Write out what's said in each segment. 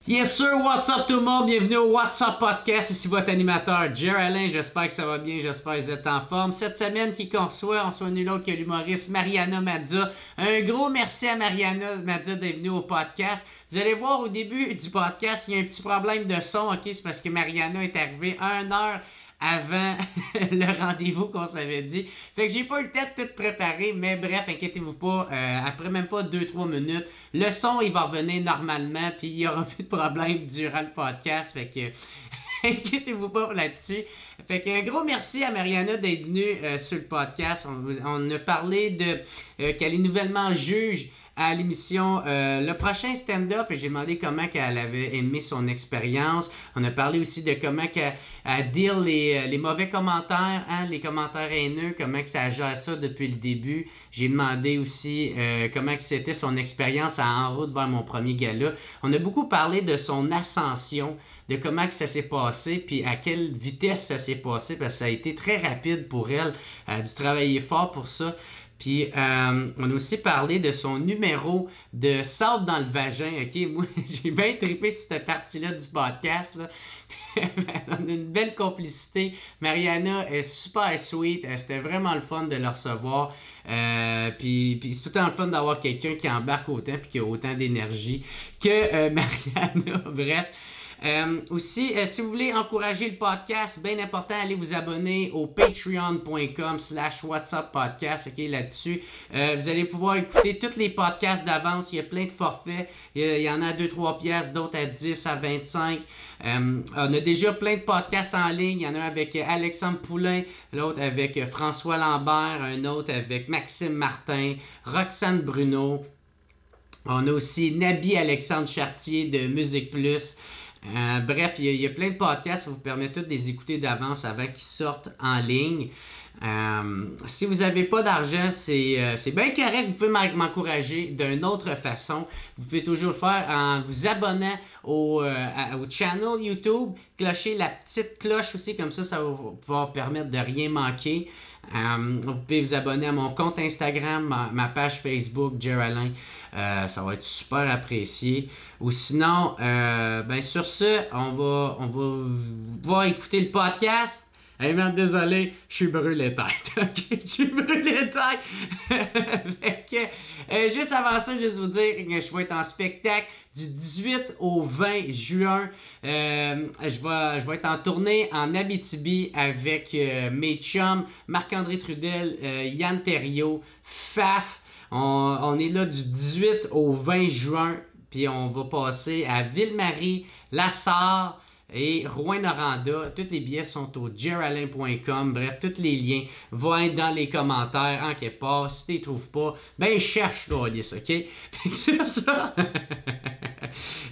Yes sir, what's up tout le monde, bienvenue au What's Up Podcast, ici votre animateur Jer Alain, j'espère que ça va bien, j'espère que vous êtes en forme. Cette semaine, on reçoit nul autre que l'humoriste Mariana Mazza. Un gros merci à Mariana Mazza d'être venue au podcast. Vous allez voir au début du podcast, il y a un petit problème de son, ok, c'est parce que Mariana est arrivée 1 heure avant le rendez-vous qu'on s'avait dit. Fait que j'ai pas eu le temps de tout préparer, mais bref, inquiétez-vous pas, après même pas 2-3 minutes, le son il va revenir normalement, puis il y aura plus de problème durant le podcast, fait que inquiétez-vous pas là-dessus. Fait que un gros merci à Mariana d'être venue sur le podcast. On a parlé de qu'elle est nouvellement juge à l'émission le prochain stand-up, et j'ai demandé comment qu'elle avait aimé son expérience. On a parlé aussi de comment qu'elle deal les mauvais commentaires, hein, les commentaires haineux, comment que ça gère ça depuis le début. J'ai demandé aussi comment que c'était son expérience en route vers mon premier gala. On a beaucoup parlé de son ascension, de comment que ça s'est passé, puis à quelle vitesse ça s'est passé, parce que ça a été très rapide pour elle. Elle a dû travailler fort pour ça. Puis, on a aussi parlé de son numéro de sable dans le vagin, ok? Moi, j'ai bien trippé sur cette partie-là du podcast, là. On a une belle complicité. Mariana est super sweet. C'était vraiment le fun de la recevoir. Puis c'est tout le temps le fun d'avoir quelqu'un qui embarque autant puis qui a autant d'énergie que Mariana. Bref. Aussi, si vous voulez encourager le podcast, bien important, allez vous abonner au patreon.com/whatsuppodcast, ok, là-dessus. Vous allez pouvoir écouter tous les podcasts d'avance, il y a plein de forfaits, il y en a à 2-3 piastres, d'autres à 10, à 25. On a déjà plein de podcasts en ligne, il y en a un avec Alexandre Poulain, l'autre avec François Lambert, un autre avec Maxime Martin, Roxane Bruno. On a aussi Nabi Alexandre Chartier de Musique Plus. Bref, il y a plein de podcasts, ça vous permet tous de les écouter d'avance avant qu'ils sortent en ligne. Si vous n'avez pas d'argent, c'est bien correct, vous pouvez m'encourager d'une autre façon. Vous pouvez toujours le faire en vous abonnant au channel YouTube, clocher la petite cloche aussi, comme ça va vous pouvoir permettre de rien manquer. Vous pouvez vous abonner à mon compte Instagram, ma page Facebook, Jer Alain. Ça va être super apprécié. Ou sinon, ben sur ce, on va pouvoir écouter le podcast. Hey man, désolé, je suis brûlé tête, ok? Je suis brûlé tête! Fait que, juste avant ça, juste vous dire que je vais être en spectacle du 18 au 20 juin. Je vais être en tournée en Abitibi avec mes chums, Marc-André Trudel, Yann Terriot, Faf. On est là du 18 au 20 juin, puis on va passer à Ville-Marie, La Sarre et Rouyn-Noranda. Tous les billets sont au jeralain.com. Bref, tous les liens vont être dans les commentaires en quelque part. Si tu les trouves pas, ben cherche la liste, ok? C'est ça.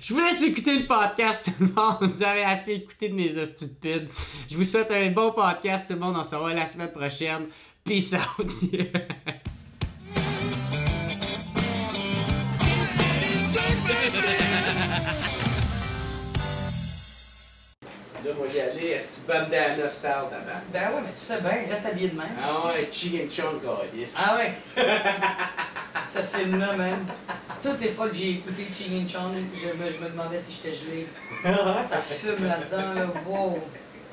Je vous laisse écouter le podcast, tout le monde. Vous avez assez écouté de mes stupides. Je vous souhaite un bon podcast, tout le monde. On se revoit la semaine prochaine. Peace out. Là, moi, y aller, est-ce que bandana style d'avant? Ben ouais, mais tu fais bien, reste habillé de même. Ah ouais, Chicken Chunk, yes. Ah ouais? Ce film-là, man. Toutes les fois que j'ai écouté Chicken Chunk, je me demandais si j'étais gelé. Ça fume là-dedans, là, wow!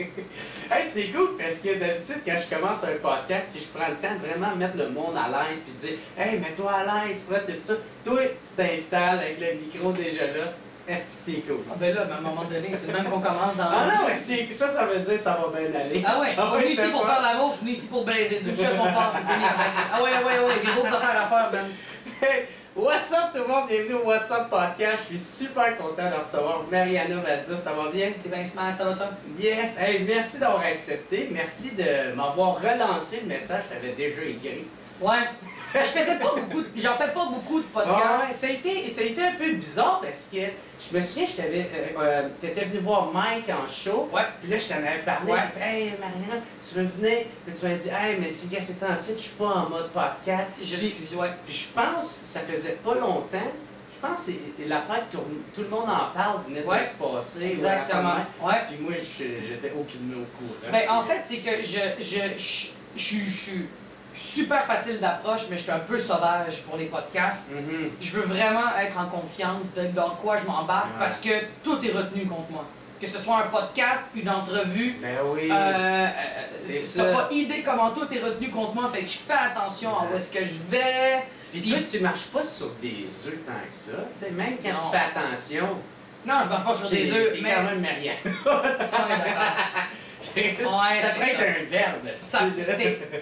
Hey, c'est cool parce que d'habitude, quand je commence un podcast, je prends le temps de vraiment mettre le monde à l'aise puis de dire hey, mets-toi à l'aise, prends tout ça. Toi, tu t'installes avec le micro déjà là. Est-ce que c'est cool? Ah ben là, à un moment donné, c'est même qu'on commence dans Ah non, ça veut dire que ça va bien aller. Ah ouais, on est ici pour faire l'amour, je suis ici pour baiser. Du chef, on part, c'est fini. Ah ouais, j'ai d'autres affaires à faire, man. Hey, what's up tout le monde? Bienvenue au What's Up Podcast. Je suis super content de recevoir Mariana Mazza. Ça va bien? T'es bien smart, ça va toi? Yes! Hey, merci d'avoir accepté. Merci de m'avoir relancé le message. Je t'avais déjà écrit. Ouais. J'en fais pas beaucoup de podcasts. Ouais, ça a été un peu bizarre parce que je me souviens, t'étais venu voir Mike en show. Ouais. Puis là, je t'en avais parlé. Ouais. J'ai fait hey Mariana, tu veux venir? Puis tu m'as dit hey, mais si gars, c'est en site, je suis pas en mode podcast. Je suis, ouais. Puis je pense que ça faisait pas longtemps. Je pense que c'est l'affaire que tout le monde en parle venait de se passer. Exactement. Ouais. Puis moi, j'étais aucunement au courant. Ben, en fait, c'est que je suis super facile d'approche, mais je suis un peu sauvage pour les podcasts. Je veux vraiment être en confiance de dans quoi je m'embarque parce que tout est retenu contre moi. Que ce soit un podcast, une entrevue, Ben oui. C'est ça. t'as pas idée comment tout est retenu contre moi, fait que je fais attention à où est-ce que je vais. Puis toi, tu marches pas sur des œufs tant que ça. Tu sais, même quand tu fais attention. Non, je marche pas sur des œufs, T'es mais... quand même Marianne. Ça, on est d'accord. Ouais, ça pourrait être un verbe.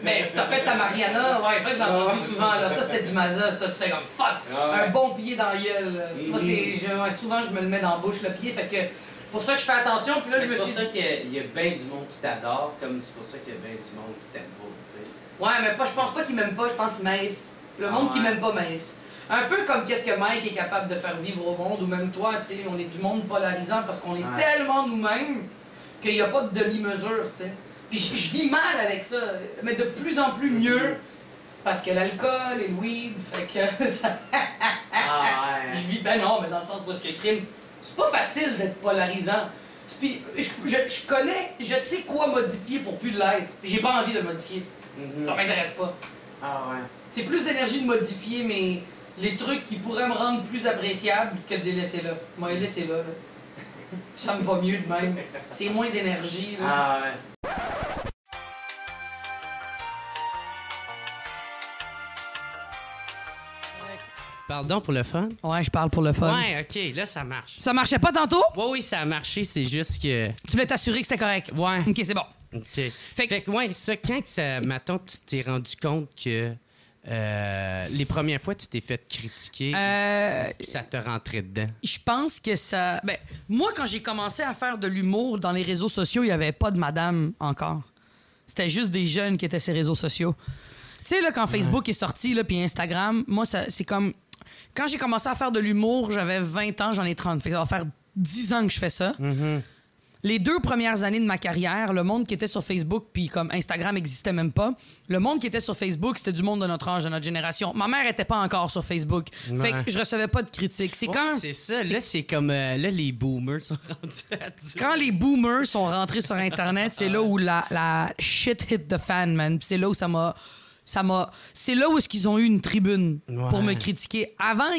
Mais t'as fait ta Mariana, ouais, ça je l'ai entendu souvent, là. Ça c'était du Maza, ça, tu fais comme fuck! Un bon pied dans la gueule. Moi, souvent je me le mets dans la bouche, le pied, fait que pour ça que je fais attention, puis là je me suis dit. C'est pour ça qu'il y a bien du monde qui t'adore, comme c'est pour ça qu'il y a bien du monde qui t'aime pas, tu sais. Ouais, mais je pense pas qu'ils m'aiment pas, je pense qu'ils m'aissent. Le monde qui m'aime pas m'aisse. Un peu comme qu'est-ce que Mike est capable de faire vivre au monde, ou même toi, tu sais, on est du monde polarisant parce qu'on est tellement nous-mêmes qu'il n'y a pas de demi-mesure, tu sais. Puis je vis mal avec ça, mais de plus en plus mieux, parce que l'alcool et le weed, fait que ça... Je vis, ben non, mais dans le sens où est-ce que crime, c'est pas facile d'être polarisant. Puis je connais, je sais quoi modifier pour plus de l'être, puis j'ai pas envie de le modifier. Ça m'intéresse pas. C'est plus d'énergie de modifier, mais les trucs qui pourraient me rendre plus appréciable que de les laisser là. Moi, les laisser là. Ça me va mieux de même. C'est moins d'énergie, là. Pardon pour le fun? Ouais, je parle pour le fun. Ouais, ok, là ça marche. Ça marchait pas tantôt? Oui, ça a marché, c'est juste que. Tu voulais t'assurer que c'était correct? Ouais. Ok, c'est bon. Ok. Fait que, ouais, ça, quand que ça, mettons, tu t'es rendu compte que les premières fois, tu t'es fait critiquer, puis ça te rentrait dedans. Je pense que ça... Ben, moi, quand j'ai commencé à faire de l'humour dans les réseaux sociaux, il n'y avait pas de madame encore. C'était juste des jeunes qui étaient sur les réseaux sociaux. Tu sais, là, quand Facebook est sorti, là, puis Instagram, moi, c'est comme... Quand j'ai commencé à faire de l'humour, j'avais 20 ans, j'en ai 30. Fait que ça va faire 10 ans que je fais ça. Les 2 premières années de ma carrière, le monde qui était sur Facebook, puis comme Instagram n'existait même pas, le monde qui était sur Facebook, c'était du monde de notre âge, de notre génération. Ma mère était pas encore sur Facebook. Fait que je recevais pas de critiques. C'est quand... C'est ça. Là, c'est comme... là, les boomers sont rendus là-dessus. Quand les boomers sont rentrés sur Internet, c'est là où la shit hit the fan, man. Puis c'est là où ça m'a... C'est là où est-ce qu'ils ont eu une tribune pour me critiquer. Avant,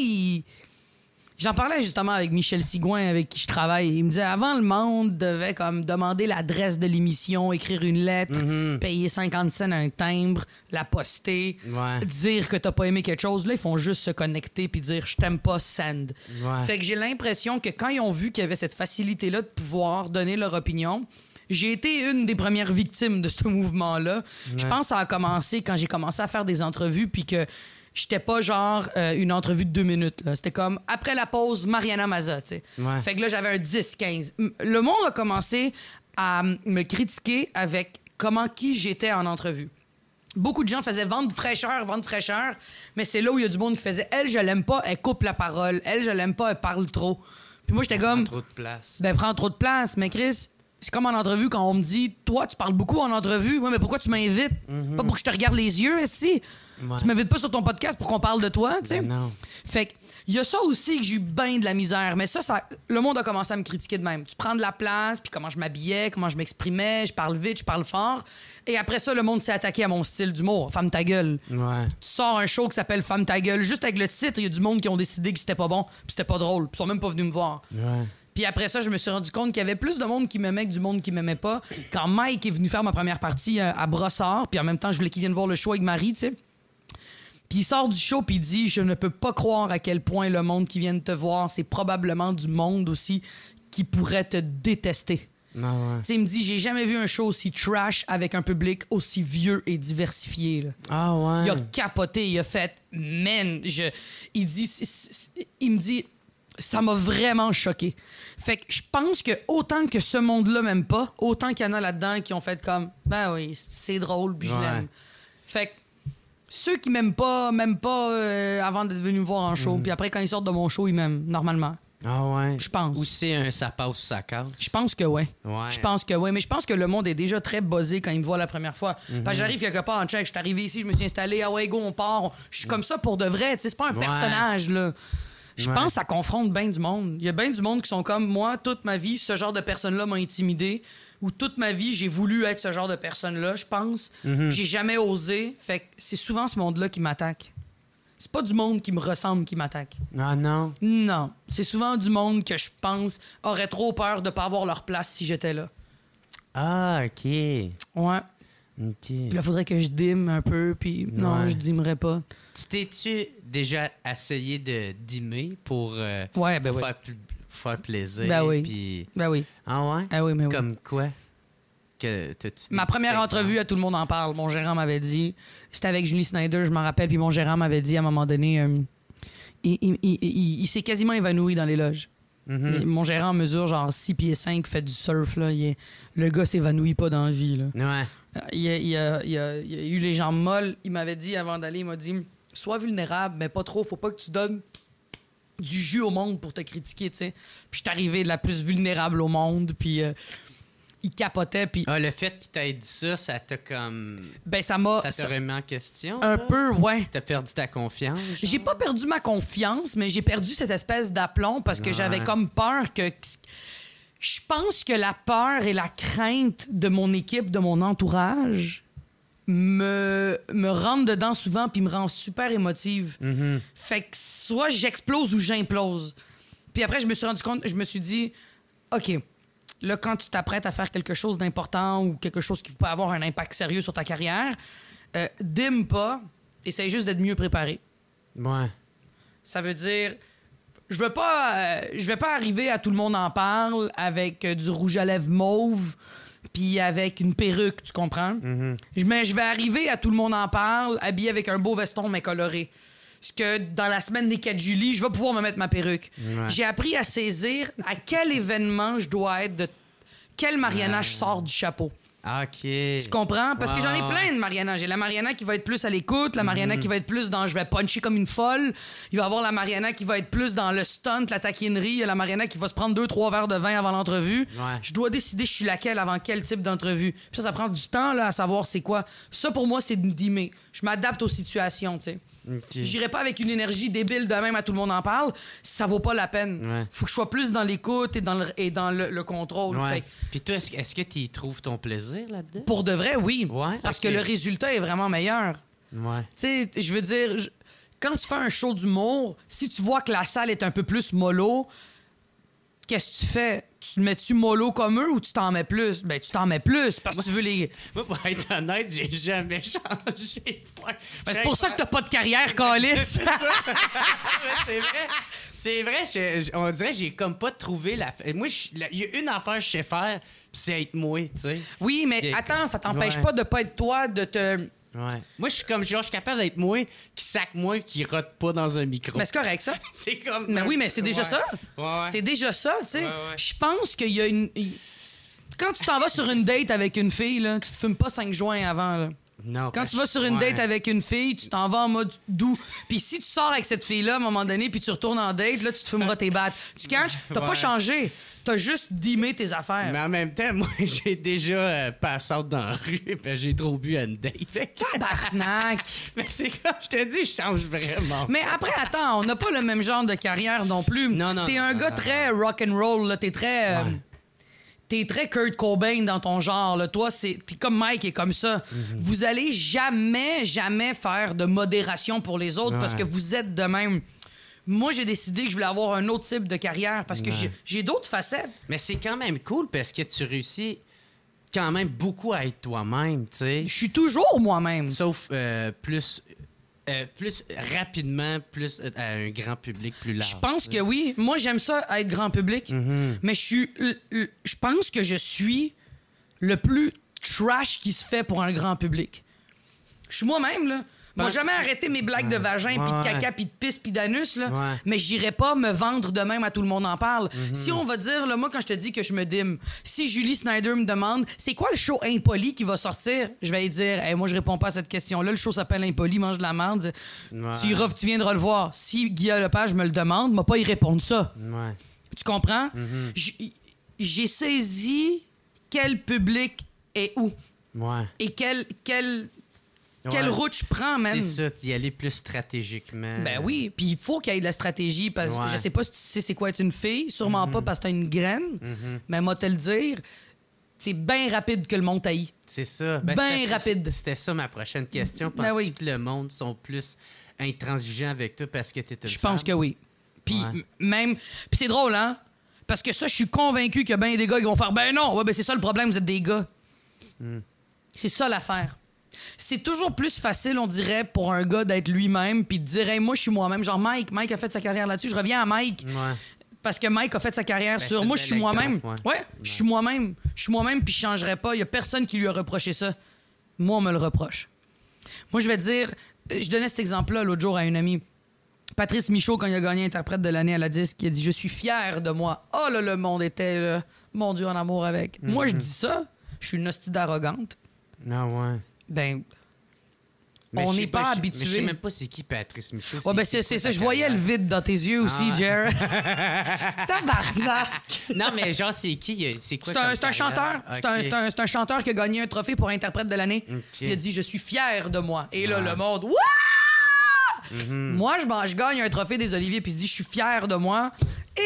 j'en parlais justement avec Michel Sigouin, avec qui je travaille. Il me disait, avant, le monde devait comme demander l'adresse de l'émission, écrire une lettre, payer 50 cents un timbre, la poster, dire que t'as pas aimé quelque chose. Là, ils font juste se connecter puis dire, je t'aime pas, send. Fait que j'ai l'impression que quand ils ont vu qu'il y avait cette facilité-là de pouvoir donner leur opinion, j'ai été une des premières victimes de ce mouvement-là. Je pense que ça a commencé quand j'ai commencé à faire des entrevues puis que j'étais pas genre une entrevue de 2 minutes. Là. C'était comme après la pause, Mariana Maza. Tu sais. Fait que là, j'avais un 10-15. Le monde a commencé à me critiquer avec qui j'étais en entrevue. Beaucoup de gens faisaient vente fraîcheur, mais c'est là où il y a du monde qui faisait elle, je l'aime pas, elle coupe la parole. Elle, je l'aime pas, elle parle trop. Puis moi, j'étais comme. Prend trop de place. Ben, prend trop de place. Mais Chris, c'est comme en entrevue quand on me dit, toi, tu parles beaucoup en entrevue. Ouais, mais pourquoi tu m'invites? Pas pour que je te regarde les yeux, esti. Tu m'invites pas sur ton podcast pour qu'on parle de toi, tu sais. Non. Fait que, il y a ça aussi que j'ai eu bien de la misère. Mais ça, le monde a commencé à me critiquer de même. Tu prends de la place, puis comment je m'habillais, comment je m'exprimais, je parle vite, je parle fort. Et après ça, le monde s'est attaqué à mon style d'humour. Femme ta gueule. Tu sors un show qui s'appelle Femme ta gueule. Juste avec le titre, il y a du monde qui ont décidé que c'était pas bon, puis c'était pas drôle. Puis ils sont même pas venus me voir. Puis après ça, je me suis rendu compte qu'il y avait plus de monde qui m'aimait que du monde qui m'aimait pas. Quand Mike est venu faire ma première partie à Brossard, puis en même temps, je voulais qu'il vienne voir le show avec Marie, tu sais. Puis il sort du show puis il dit « Je ne peux pas croire à quel point le monde qui vient de te voir, c'est probablement du monde aussi qui pourrait te détester. » Tu sais, il me dit « J'ai jamais vu un show aussi trash avec un public aussi vieux et diversifié. » là. Il a capoté, il a fait « Man! » Il me dit « Ça m'a vraiment choqué. » Fait que je pense que autant que ce monde-là m'aime pas, autant qu'il y en a là-dedans qui ont fait comme « Ben oui, c'est drôle, puis je l'aime. » Fait que ceux qui m'aiment pas avant d'être venus me voir en show. Puis après, quand ils sortent de mon show, ils m'aiment, normalement. Je pense. Ou c'est un ça passe ou ça casse. Je pense que ouais. Je pense que ouais. Mais je pense que le monde est déjà très buzzé quand il me voit la première fois. Parce que j'arrive quelque part en check, je suis arrivé ici, je me suis installé, ah ouais, go, on part. Je suis comme ça pour de vrai, tu sais, c'est pas un personnage, là. Je pense que ça confronte bien du monde. Il y a bien du monde qui sont comme moi, toute ma vie, ce genre de personne-là m'a intimidé. Ou toute ma vie, j'ai voulu être ce genre de personne-là, je pense. Puis j'ai jamais osé. Fait que c'est souvent ce monde-là qui m'attaque. C'est pas du monde qui me ressemble qui m'attaque. Ah non? Non. C'est souvent du monde que je pense aurait trop peur de pas avoir leur place si j'étais là. Ah, OK. Ouais. OK. Puis là, faudrait que je dîme un peu, puis non, Ouais. je dîmerais pas. Tu t'es-tu déjà essayé de dîmer pour Ouais, ben oui. faire plaisir? Ben oui. Puis... Ben oui. Ah ouais? Ah oui, mais oui. Comme quoi? Que t'as-tu Ma des première petits entrevue, exemples? à Tout le monde en parle. Mon gérant m'avait dit... C'était avec Julie Snyder, je m'en rappelle, puis mon gérant m'avait dit à un moment donné... il s'est quasiment évanoui dans les loges. Et mon gérant mesure genre 6 pieds 5, fait du surf. Là. Le gars s'évanouit pas dans la vie. Là. Ouais. Il a eu les jambes molles. Il m'avait dit avant d'aller, il m'a dit « Sois vulnérable, mais pas trop. Faut pas que tu donnes du jus au monde pour te critiquer. » Puis je suis arrivé de la plus vulnérable au monde, puis il capotait. Puis Ah, le fait qu'il t'ait dit ça, ça t'a comme... ben, ça m'a... Ça t'a remis en question? Un ça? peu, ouais. T'as perdu ta confiance? genre? J'ai pas perdu ma confiance, mais j'ai perdu cette espèce d'aplomb parce que Ouais. j'avais comme peur que... Je pense que la peur et la crainte de mon équipe, de mon entourage, me rentrent dedans souvent puis me rend super émotive. Fait que soit j'explose ou j'implose. Puis après, je me suis rendu compte, je me suis dit, OK, là, quand tu t'apprêtes à faire quelque chose d'important ou quelque chose qui peut avoir un impact sérieux sur ta carrière, dîme pas, essaye juste d'être mieux préparé. Ouais. Ça veut dire, je vais pas arriver à Tout le monde en parle avec du rouge à lèvres mauve puis avec une perruque, tu comprends? Mais je vais arriver à Tout le monde en parle habillé avec un beau veston mais coloré. Parce que dans la semaine des 4 juillet, je vais pouvoir me mettre ma perruque. Ouais. J'ai appris à saisir à quel événement je dois être, de quel Mariana je sors du chapeau. OK. Tu comprends? Parce que j'en ai plein de Mariana. J'ai la Mariana qui va être plus à l'écoute, la Mariana qui va être plus dans je vais puncher comme une folle. Il va y avoir la Mariana qui va être plus dans le stunt, la taquinerie. Il y a la Mariana qui va se prendre 2-3 verres de vin avant l'entrevue. Ouais. Je dois décider je suis laquelle avant quel type d'entrevue. Puis ça prend du temps là, à savoir c'est quoi. Ça, pour moi, c'est dîmer. Je m'adapte aux situations, tu sais. OK. J'irai pas avec une énergie débile de même à Tout le monde en parle. Ça vaut pas la peine. Ouais. Faut que je sois plus dans l'écoute et dans le contrôle. Ouais. Fait que Puis toi, est-ce que tu y trouves ton plaisir là-dedans? pour de vrai, oui. Ouais, Parce ok. que le résultat est vraiment meilleur. Ouais. Tu sais, je veux dire, quand tu fais un show d'humour, si tu vois que la salle est un peu plus mollo, qu'est-ce que tu fais? Tu te mets-tu mollo comme eux ou tu t'en mets plus? Ben, tu t'en mets plus parce que tu veux les... Moi, pour être honnête, j'ai jamais changé. Ouais. Ben, c'est pour ça que t'as pas de carrière, Calice. C'est vrai. C'est vrai, on dirait que j'ai comme pas trouvé la... Moi, il y a une affaire que je sais faire, puis c'est être moi, tu sais. Oui, mais Qui- attends, ça t'empêche Ouais. pas de pas être toi, de te... Ouais. Moi, je suis comme genre, je suis capable d'être moi, qui sac moi, qui rote pas dans un micro. Mais c'est correct, ça. C'est comme... Mais oui, mais c'est déjà Ouais. ça. Ouais. C'est déjà ça, tu sais. Ouais, ouais. Je pense qu'il y a une... Quand tu t'en vas sur une date avec une fille, là, tu te fumes pas 5 joints avant, là. Non, Quand parce tu vas que- sur une ouais. date avec une fille, tu t'en vas en mode doux. Puis si tu sors avec cette fille-là à un moment donné, puis tu retournes en date, là, tu te fumeras tes battes. Tu catches? T'as pas Ouais. changé. T'as juste dimé tes affaires. Mais en même temps, moi, j'ai déjà pass out dans la rue, puis j'ai trop bu à une date. Fait que- Tabarnak! Mais c'est comme je te dis, je change vraiment. Mais après, attends, on n'a pas le même genre de carrière non plus. Non, non, T'es non, un non, gars non, très rock and roll, là. T'es très... Ouais. T'es très Kurt Cobain dans ton genre. Là. Toi, t'es comme Mike et comme ça. Vous allez jamais faire de modération pour les autres parce Ouais. que vous êtes de même. Moi, j'ai décidé que je voulais avoir un autre type de carrière parce que Ouais. j'ai d'autres facettes. Mais c'est quand même cool parce que tu réussis quand même beaucoup à être toi-même, tu sais. Je suis toujours moi-même. Sauf plus rapidement, plus à un grand public plus large. Je pense que oui. Moi, j'aime ça être grand public. Mais je pense que je suis le plus trash qui se fait pour un grand public. Je suis moi-même, là. Moi, Pense- jamais arrêté mes blagues de vagin, puis de Ouais. caca, puis de pisse, puis d'anus, là. Ouais. Mais j'irai pas me vendre de même à Tout le monde en parle. Si on va dire, là, moi, quand je te dis que je me dîme, si Julie Snyder me demande, c'est quoi le show impoli qui va sortir? Je vais lui dire, hey, moi, je réponds pas à cette question-là. Le show s'appelle Impoli, mange de la merde. Ouais. Tu viendras le voir. Si Guillaume Lepage me le demande, m'a pas y répondre ça. Ouais. Tu comprends? J'ai saisi quel public est où Ouais. et quel Quelle route je prends, man? C'est ça, d'y aller plus stratégiquement. Ben oui, puis il faut qu'il y ait de la stratégie parce que je sais pas si tu sais c'est quoi être une fille, sûrement pas parce que t'as une graine, mais moi te le dire, c'est bien rapide que le monde taillit. C'est ça. Ben rapide. C'était ça ma prochaine question. Ben oui. Penses-tu que le monde sont plus intransigeants avec toi parce que t'es une Je pense femme? que oui. Puis même... Puis c'est drôle, hein? Parce que ça, je suis convaincu qu'il y a bien des gars qui vont faire « Ben non! Ouais, ben c'est ça le problème, vous êtes des gars. C'est ça l'affaire. C'est toujours plus facile, on dirait, pour un gars d'être lui-même puis de dire hey, « moi, je suis moi-même. » Genre Mike a fait sa carrière là-dessus. Je reviens à Mike. Ouais. Parce que Mike a fait sa carrière sur « c'est Moi, un je suis bel moi-même. exemple, » Ouais, je suis moi-même. Je suis moi-même puis je changerai pas. Il y a personne qui lui a reproché ça. Moi, on me le reproche. Moi, je vais te dire... Je donnais cet exemple-là l'autre jour à une amie. Patrice Michaud, quand il a gagné interprète de l'année à la disque, il a dit « Je suis fier de moi. » Oh là, le monde était, là, mon Dieu, en amour avec. Moi, je dis ça, je suis une hostie d'arrogante. Ah ouais. Ben, Mais on je sais n'est pas je habitué. sais même pas c'est qui Patrice Michaud. Ouais, ben c'est ça. Je voyais le vide dans tes yeux aussi, Jer. Tabarnak! Non, mais genre, c'est qui? C'est quoi? C'est un chanteur. C'est un chanteur qui a gagné un trophée pour interprète de l'année. Puis il a dit « Je suis fier de moi. » Et là, le monde... Wouah! Moi, je gagne un trophée des Oliviers puis je dis « Je suis fier de moi. »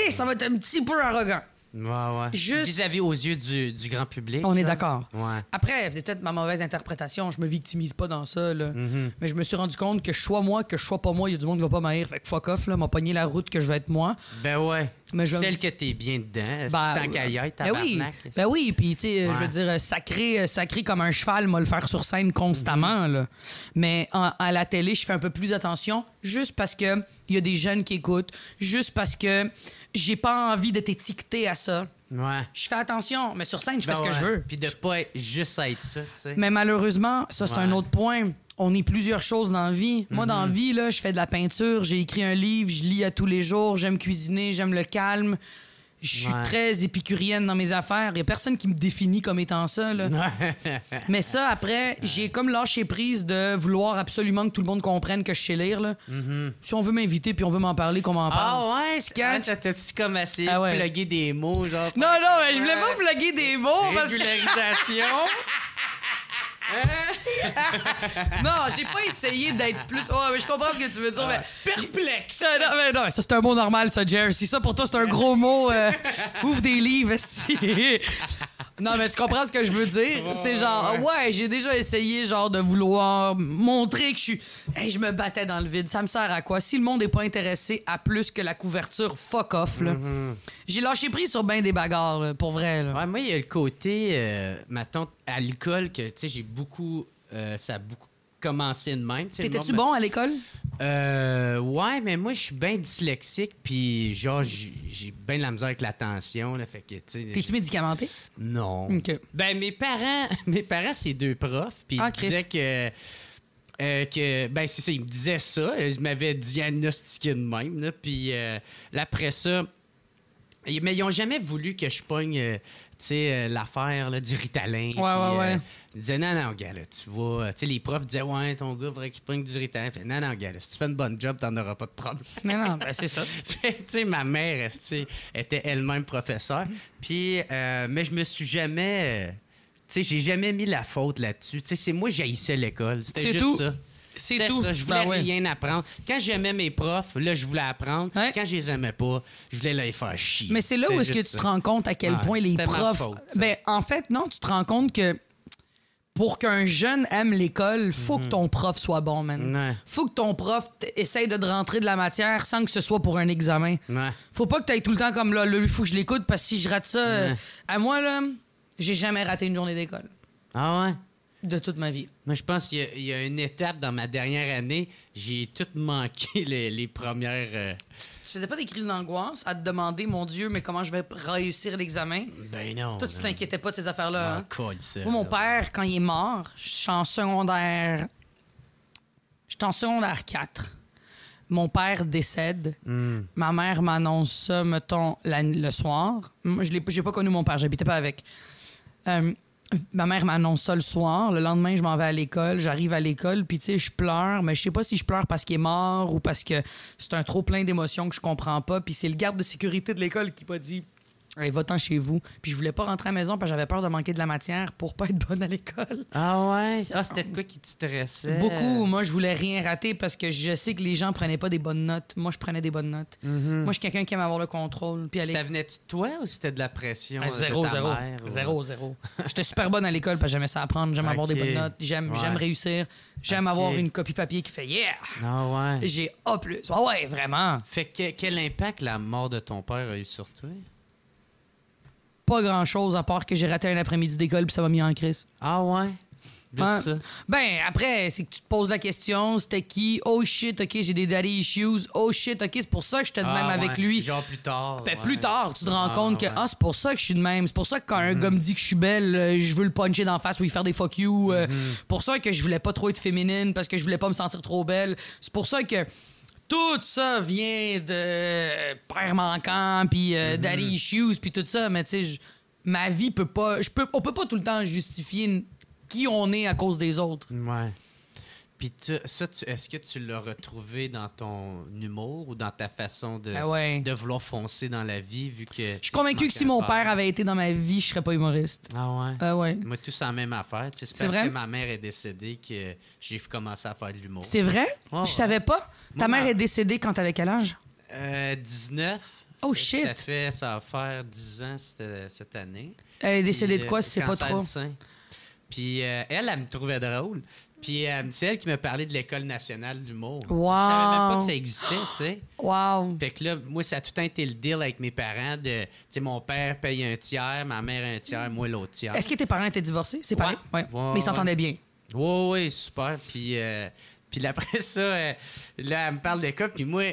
Et ça va être un petit peu arrogant. Ouais. Juste- Vis-à-vis aux yeux du grand public. On est genre. d'accord. Ouais. Après, c'est peut-être ma mauvaise interprétation. Je me victimise pas dans ça, là. Mais je me suis rendu compte que je sois moi, que je sois pas moi, il y a du monde qui va pas m'haïr. Fait que fuck off, là. M'a pogné la route que je vais être moi. Ben ouais. Mais je- Celle que t'es bien dedans. Ben, C'est en caillotte, ben oui, tabarnak. ben oui, puis tu sais, Ouais. je veux dire, sacré comme un cheval, moi le faire sur scène constamment, là. Mais à la télé, je fais un peu plus attention, juste parce que il y a des jeunes qui écoutent, juste parce que j'ai pas envie d'être étiqueté à ça. Ouais. Je fais attention, mais sur scène, je fais Ben ce que ouais. je veux. Puis de pas juste être ça, tu sais. Mais malheureusement, ça, c'est Ouais. un autre point. On est plusieurs choses dans la vie. Moi, dans la vie, là, je fais de la peinture, j'ai écrit un livre, je lis à tous les jours, j'aime cuisiner, j'aime le calme. Je suis Ouais. très épicurienne dans mes affaires. Il y a personne qui me définit comme étant ça, là. Mais ça, après, j'ai comme lâché prise de vouloir absolument que tout le monde comprenne que je sais lire, là. Si on veut m'inviter puis on veut m'en parler, qu'on m'en parle. Ah ouais? catches? T'as-tu comme essayé Ah ouais. de plugger des mots, genre... Non, mais je voulais pas plugger des mots parce que... Régularisation. Non, j'ai pas essayé d'être plus... Ouais, mais je comprends ce que tu veux dire, mais... Perplexe. Non, ça, c'est un mot normal, ça, Jer. Si ça, pour toi, c'est un gros mot, ouvre des livres, esti. Non, mais tu comprends ce que je veux dire? C'est genre, ouais, j'ai déjà essayé, genre, de vouloir montrer que je me battais dans le vide. Ça me sert à quoi? Si le monde est pas intéressé à plus que la couverture, fuck off, là. J'ai lâché prise sur ben des bagarres, là, pour vrai, là. Ouais, moi, il y a le côté, mettons, à l'école, que, tu sais, j'ai beaucoup... ça a beaucoup commencé de même. tu sais, le T'étais-tu monde bon à l'école? ouais, mais moi, je suis bien dyslexique, puis genre, j'ai bien de la misère avec l'attention, là, fait que, tu sais... T'es-tu médicamenté? Non. OK. Ben, mes parents, c'est deux profs, puis Ah, ils Christ. disaient que ben, c'est ça, ils me disaient ça, ils m'avaient diagnostiqué de même, là, puis là, après ça... Mais ils ont jamais voulu que je pogne, tu sais, l'affaire là, du Ritalin. Ouais. Ils disaient, non, gars, là, tu vas... Tu sais, les profs disaient, ouais, ton gars, faudrait qu'il pogne du Ritalin. Fait, non, gars, là, si tu fais une bonne job, t'en auras pas de problème. Non, ben c'est ça. Tu sais, ma mère, tu sais, était elle-même professeure. Puis, mais je me suis jamais... tu sais, j'ai jamais mis la faute là-dessus. Tu sais, c'est moi, j'haïssais l'école. C'était C'est juste tout. ça. C'est C'était tout. ça. Je voulais Ben ouais. rien apprendre. Quand j'aimais mes profs, là, je voulais apprendre. Ouais. Quand je les aimais pas, je voulais les faire chier. Mais c'est là où est-ce que juste tu ça. te rends compte à quel Ouais, point les c'était ma profs... faute, ça. Ben, en fait, non, tu te rends compte que pour qu'un jeune aime l'école, faut que ton prof soit bon, man. Ouais. Faut que ton prof essaye de te rentrer de la matière sans que ce soit pour un examen. Ouais. Faut pas que tu ailles tout le temps comme là, il faut que je l'écoute parce que si je rate ça... Ouais. À moi, là, j'ai jamais raté une journée d'école Ah ouais? de toute ma vie. Moi, je pense qu'il y a une étape dans ma dernière année, j'ai tout manqué les premières... Tu faisais pas des crises d'angoisse à te demander, mon Dieu, mais comment je vais réussir l'examen? Ben non. Toi, tu non. t'inquiétais pas de ces affaires-là, hein? Ah, colle ça, Moi, mon là. père, quand il est mort, je suis en secondaire... J'étais en secondaire 4. Mon père décède. Ma mère m'annonce ça, mettons, le soir. Moi, j'ai pas connu mon père, j'habitais pas avec. Ma mère m'annonce ça le soir. Le lendemain, je m'en vais à l'école. J'arrive à l'école, puis tu sais, je pleure. Mais je sais pas si je pleure parce qu'il est mort ou parce que c'est un trop plein d'émotions que je comprends pas. Puis c'est le garde de sécurité de l'école qui m'a dit Hey, va-t'en chez vous. Puis je voulais pas rentrer à la maison parce que j'avais peur de manquer de la matière pour pas être bonne à l'école. Ah ouais? Ah, c'était de quoi qui te stressait? Beaucoup. Moi, je voulais rien rater parce que je sais que les gens prenaient pas des bonnes notes. Moi, je prenais des bonnes notes. Moi, je suis quelqu'un qui aime avoir le contrôle. Puis aller... Ça venait-tu de toi ou c'était de la pression de Zéro. ta mère? Zéro. J'étais super bonne à l'école parce que j'aimais ça apprendre. J'aime avoir des bonnes notes. J'aime réussir. J'aime avoir une copie papier qui fait « Yeah! » Ah ouais? J'ai A+. Ouais, vraiment. Fait que quel impact la mort de ton père a eu sur toi? Pas grand-chose à part que j'ai raté un après-midi d'école puis ça m'a mis en crise. Ah ouais? Juste ça? Ben, après, c'est que tu te poses la question, c'était qui? Oh shit, OK, j'ai des daddy issues. Oh shit, OK, c'est pour ça que j'étais de même avec lui. Genre plus tard. Ben, plus tard, tu te rends compte que c'est pour ça que je suis de même. C'est pour ça que quand un gars me dit que je suis belle, je veux le puncher d'en face ou lui faire des fuck you. Pour ça que je voulais pas trop être féminine parce que je voulais pas me sentir trop belle. C'est pour ça que tout ça vient de père manquant, puis daddy issues, puis tout ça. Mais tu sais, ma vie peut pas... on peut pas tout le temps justifier qui on est à cause des autres. Ouais. Puis est-ce que tu l'as retrouvé dans ton humour ou dans ta façon de vouloir foncer dans la vie, vu que... Je suis convaincu que si mon père avait été dans ma vie, je serais pas humoriste. Ah ouais? Ouais. Moi, tout c'est la même affaire. C'est parce que ma mère est décédée que j'ai commencé à faire de l'humour. C'est vrai? Ouais. Je savais pas. Ta mère est décédée quand t'avais quel âge? 19. Oh shit! Ça va faire 10 ans cette année. Elle est décédée de quoi, si c'est pas trop? Puis elle me trouvait drôle. Puis c'est elle qui m'a parlé de l'École nationale d'humour. Wow. Je savais même pas que ça existait, tu sais. Wow. Fait que là, moi, ça a tout le temps été le deal avec mes parents de, tu sais, mon père paye un tiers, ma mère un tiers, moi l'autre tiers. Est-ce que tes parents étaient divorcés? C'est pareil? Ouais. Mais ils s'entendaient bien. Oui, super. Puis après ça, là, elle me parle d'école, puis moi...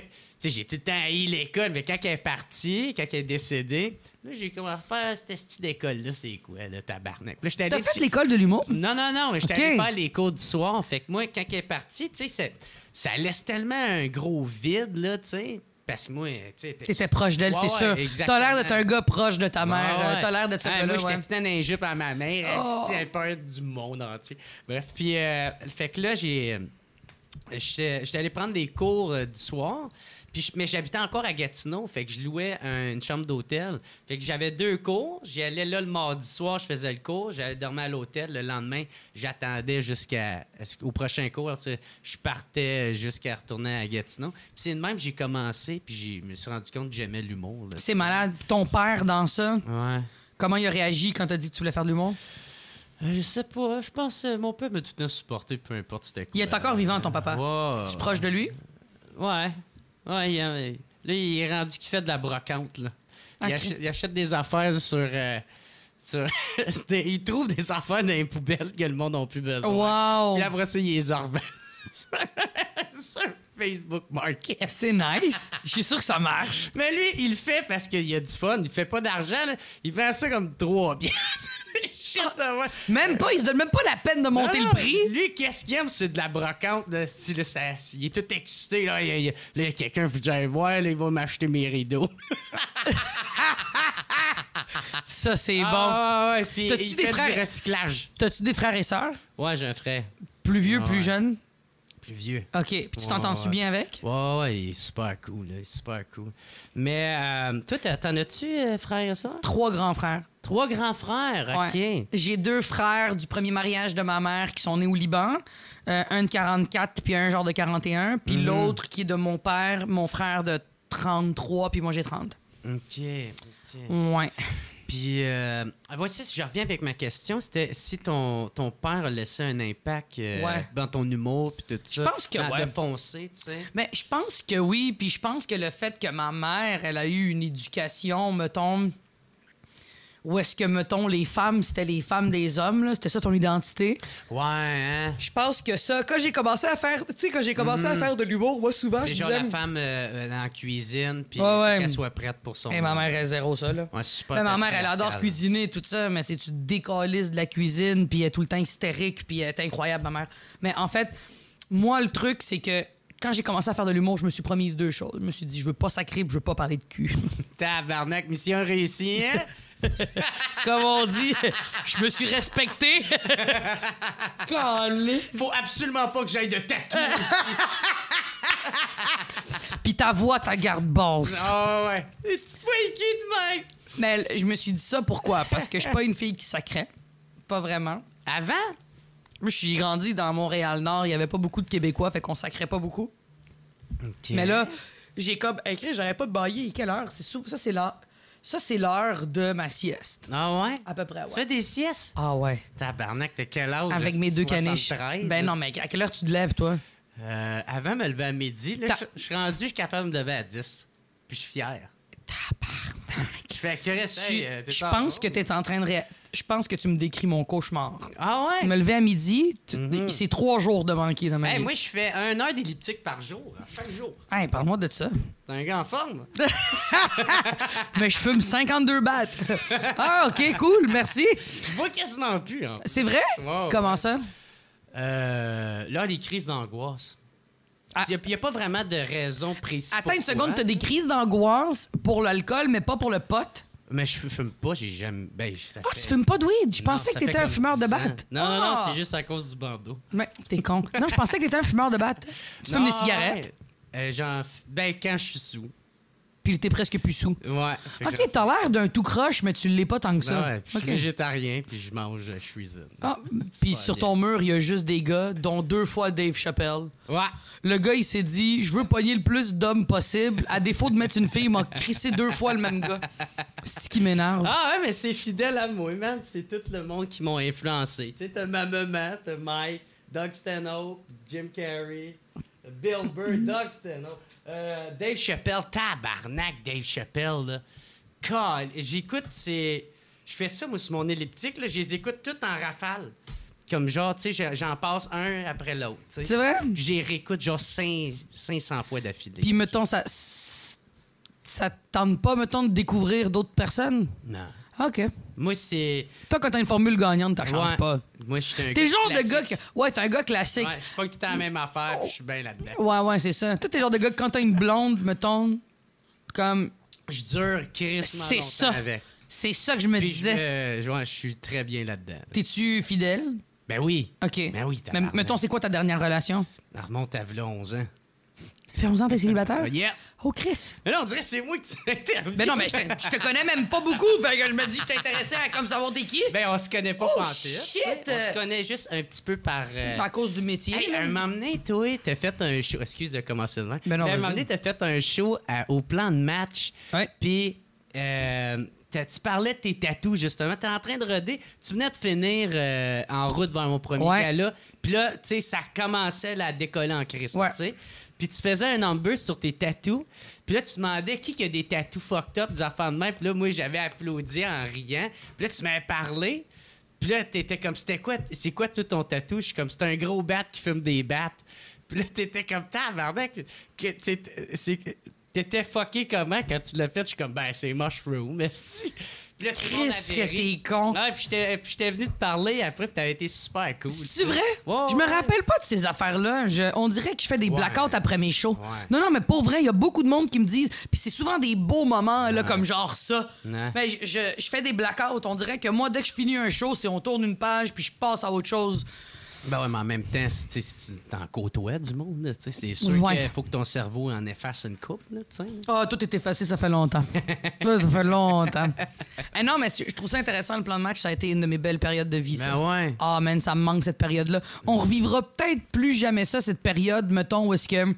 Tu sais, j'ai tout le temps haï l'école, mais quand elle est partie, quand elle est décédée, là, j'ai commencé à faire cette style d'école-là, c'est quoi, là, tabarnak? T'as fait l'école de l'humour? Non, mais j'étais allé faire les cours du soir. Fait que moi, quand elle est partie, tu sais, ça laisse tellement un gros vide, là, tu sais. Parce que moi, tu sais... T'étais proche d'elle, c'est sûr. T'as l'air d'être un gars proche de ta mère. T'as l'air de ce gars-là, moi, j'étais tout le temps dans les jupes à ma mère. Elle a peur du monde entier. Bref, puis... fait que là, j'étais allé prendre des cours du soir... mais j'habitais encore à Gatineau, fait que je louais une chambre d'hôtel. Fait que j'avais 2 cours. J'y allais là le mardi soir, je faisais le cours. J'allais dormir à l'hôtel. Le lendemain, j'attendais jusqu'au prochain cours. Je partais jusqu'à retourner à Gatineau. Puis c'est de même que j'ai commencé, puis je me suis rendu compte que j'aimais l'humour. Là, c'est malade. Ton père dans ça, comment il a réagi quand t'as dit que tu voulais faire de l'humour? Je sais pas. Je pense que mon père m'a tout le temps supporté, peu importe c'était quoi. Il est encore vivant, ton papa? Ouais. Es-tu proche de lui? Ouais. Ouais, là, il est rendu qu'il fait de la brocante, là. Il achète des affaires sur il trouve des affaires dans les poubelles que le monde n'a plus besoin. Wow! Puis après ça, il les revend sur Facebook Market. C'est nice! Je suis sûr que ça marche. Mais lui, il le fait parce qu'il a du fun. Il fait pas d'argent, là. Il vend ça comme 3 piastres. Même pas, il se donne même pas la peine de monter le prix. Lui, qu'est-ce qu'il aime, c'est de la brocante. Là, il est tout excité. Là, il y a quelqu'un que j'aille voir, là, il va m'acheter mes rideaux. Ça, c'est bon. Ouais, puis il fait frères... du recyclage. T'as-tu des frères et sœurs? Ouais, j'ai un frère. Plus vieux, plus jeune? Plus vieux. OK. Puis tu t'entends-tu bien avec? Ouais, il est super cool. Là. Il est super cool. Mais toi, t'en as-tu frères et sœurs? 3 grands frères. 3 grands frères, OK. Ouais. J'ai 2 frères du premier mariage de ma mère qui sont nés au Liban. Un de 44 puis un genre de 41. Puis l'autre qui est de mon père, mon frère de 33 puis moi j'ai 30. OK. Ouais. Puis, voici, si je reviens avec ma question, c'était si ton père a laissé un impact dans ton humour puis tout ça. Je pense que de foncer, tu sais. Mais je pense que oui, puis je pense que le fait que ma mère, elle a eu une éducation, mettons... Où est-ce que, mettons, les femmes, c'était les femmes des hommes, là? C'était ça ton identité? Ouais, hein? Je pense que ça, quand j'ai commencé à faire... Tu sais, quand j'ai commencé à faire de l'humour, moi, souvent, c'est je genre disais... la femme dans la cuisine, puis qu'elle soit prête pour son... Et ma mère est zéro, ça, là. Ouais, super. Mais ma mère, elle adore cuisiner, tout ça, mais c'est tu décalisses de la cuisine, puis elle est tout le temps hystérique, puis elle est incroyable, ma mère. Mais en fait, moi, le truc, c'est que quand j'ai commencé à faire de l'humour, je me suis promise 2 choses. Je me suis dit, je veux pas sacrer, je veux pas parler de cul. Tabarnak, mission réussie, hein? Comme on dit, je me suis respecté. Faut absolument pas que j'aille de tatouage. Puis ta voix, ta garde basse. Ah ouais. C'est pas écrit de même. Mais je me suis dit ça pourquoi? Parce que je suis pas une fille qui sacrait. Pas vraiment. Avant? Moi, j'ai grandi dans Montréal-Nord. Il y avait pas beaucoup de Québécois, fait qu'on sacrait pas beaucoup. OK. Mais là, j'ai comme écrit, j'aurais pas de bailler. Quelle heure? Ça, c'est l'heure de ma sieste. Ah ouais? À peu près, Tu ouais. fais des siestes? Ah ouais. Tabarnak, t'as quel âge? Avec là, mes deux caniches. 73, Ben là? non, mais à quelle heure tu te lèves, toi? Avant, me lever à midi. Là, Ta- je suis rendu, je suis capable de me lever à 10. Puis je suis fier. Tabarnak. Je fais que Je pense que t'es en train de... Je pense que tu me décris mon cauchemar. Ah ouais? Me lever à midi, c'est 3 jours de manquer dans ma Hey, vie. moi, je fais 1 heure d'elliptique par jour, chaque jour. Hey, parle-moi de ça. T'es un gars en forme? Mais je fume 52 battes. Ah, OK, cool, merci. Je vois quasiment plus. Hein. C'est vrai? Wow. Comment ça? Là, les crises d'angoisse. Il n'y a pas vraiment de raison précise. Attends une pourquoi. seconde, t'as des crises d'angoisse pour l'alcool, mais pas pour le pot? Mais je fume pas, j'ai jamais. Ben, ça Ah, fait- tu fumes pas de weed? Je Non, pensais ça que t'étais fait un comme fumeur de 10 ans. batte. Non, non, Ah! c'est juste à cause du bandeau. Mais t'es con. Non, je pensais que t'étais un fumeur de batte. Tu fumes des cigarettes, Ben, quand je suis sous. puis t'es presque plus sous. Ouais. Fait que OK, t'as l'air d'un tout croche, mais tu l'es pas tant que ça. ouais, puis je OK. suis végétarien, puis je mange, je cuisine. Ah, puis pas sur bien. ton mur, il y a juste des gars, dont 2 fois Dave Chappelle. Ouais. Le gars, il s'est dit, je veux pogner le plus d'hommes possible. À défaut de mettre une fille, il m'a crissé 2 fois le même gars. C'est ce qui m'énerve. Ah ouais, mais c'est fidèle à moi, man. C'est tout le monde qui m'ont influencé. Tu sais, t'as ma maman, t'as Mike, Doug Stanhope, Jim Carrey, Bill Burr, Doug Stanhope, Dave Chappelle, tabarnak, Dave Chappelle, là. J'écoute, je fais ça, moi, sur mon elliptique, là. Je les écoute toutes en rafale. Comme genre, tu sais, j'en passe un après l'autre, tu sais. C'est vrai? Puis j'y réécoute genre 500 fois d'affilée. Puis, mettons, ça te tente pas, mettons, de découvrir d'autres personnes? Non. OK. Moi, c'est... Toi, quand t'as une formule gagnante, t'en changes Ouais. pas. Moi, je suis un T'es gars le genre de classique. gars Ouais, t'es un gars classique. Ouais, je pas que tout à la même affaire, puis je suis bien là-dedans. Ouais, c'est ça. Toi, t'es le genre de gars que quand t'as une blonde, mettons, comme... Je dure crissement C'est longtemps ça. avec. C'est ça que je me Puis disais. je suis très bien là-dedans. T'es-tu fidèle? Ben oui. OK. Ben oui, Mais tabarnak. mettons, c'est quoi ta dernière relation? Ça remonte à v'là 11 ans. Fait 11 ans, t'es célibataire? Yeah. Oh, Chris! Mais là, on dirait que c'est moi que tu interviews. Ben non, mais je te connais même pas beaucoup, fait que je me dis, je t'intéressais à comme savoir t'es qui. Ben, on se connaît pas Oh, pantoute. shit! On se connaît juste un petit peu par... À cause du métier. Hey, là. un moment donné, toi, t'as fait un show... Excuse de commencer de même. Ben non, Mais un vas-y. moment donné, t'as fait un show au plan de match. Ouais. Puis... tu parlais de tes tatous, justement. T'es en train de roder. Tu venais de finir en route vers mon premier Ouais. gala. Puis là, tu sais, ça commençait là, à décoller en Christ, Ouais. tu sais. Puis tu faisais un number sur tes tatous. Puis là, tu demandais qui a des tatous fucked up, des affaires de même. Puis là, moi, j'avais applaudi en riant. Puis là, tu m'avais parlé. Puis là, t'étais comme, c'est quoi tout ton tatou? Je suis comme, c'est un gros bat qui fume des battes. Puis là, t'étais comme, tabarnak, t'étais fucké comment quand tu l'as fait? Je suis comme, ben, c'est mushroom, mais si. Puis là, tout le monde Chris, avait que ri. t'es con. Ouais, puis j'étais venu te parler après, puis t'avais été super cool. C'est vrai? Ouais, Je me ouais. rappelle pas de ces affaires-là. On dirait que je fais des Ouais. blackouts après mes shows. Ouais. Non, mais pour vrai, il y a beaucoup de monde qui me disent. Puis c'est souvent des beaux moments, là, comme genre ça. Ouais. Mais je fais des blackouts. On dirait que moi, dès que je finis un show, c'est on tourne une page, puis je passe à autre chose. Ben ouais, mais en même temps, si tu t'en côtoies du monde, là, tu sais, c'est sûr Ouais. qu'il faut que ton cerveau en efface une coupe, là, tu sais. Ah, tout est effacé, ça fait longtemps. ça fait longtemps. Eh non, mais je trouve ça intéressant, le plan de match. Ça a été une de mes belles périodes de vie, ça. Ben ouais. Ah, man, ça me manque, cette période-là. On revivra peut-être plus jamais ça, cette période, mettons, où est-ce que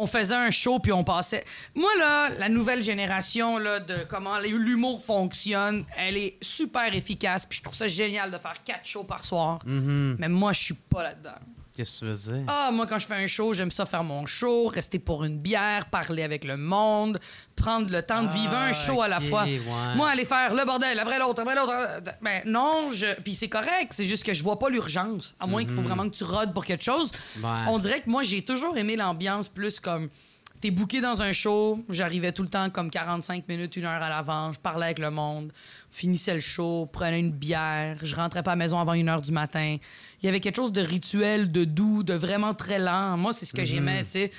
on faisait un show puis on passait... Moi, là, la nouvelle génération là, de comment l'humour fonctionne, elle est super efficace puis je trouve ça génial de faire 4 shows par soir. Mais moi, je suis pas là-dedans. Qu'est-ce que tu veux dire? Ah, moi, quand je fais un show, j'aime ça faire mon show, rester pour une bière, parler avec le monde, prendre le temps de vivre un show à la ok, fois. ouais. Moi, aller faire le bordel, après l'autre, après l'autre. Ben non, puis c'est correct, c'est juste que je vois pas l'urgence. À moins qu'il faut vraiment que tu rodes pour quelque chose. Ouais. On dirait que moi, j'ai toujours aimé l'ambiance plus comme... T'es booké dans un show, j'arrivais tout le temps comme 45 minutes, 1 heure à l'avant, je parlais avec le monde, finissais le show, prenais une bière, je rentrais pas à la maison avant 1 heure du matin. Il y avait quelque chose de rituel, de doux, de vraiment très lent. Moi, c'est ce que j'aimais, tu sais.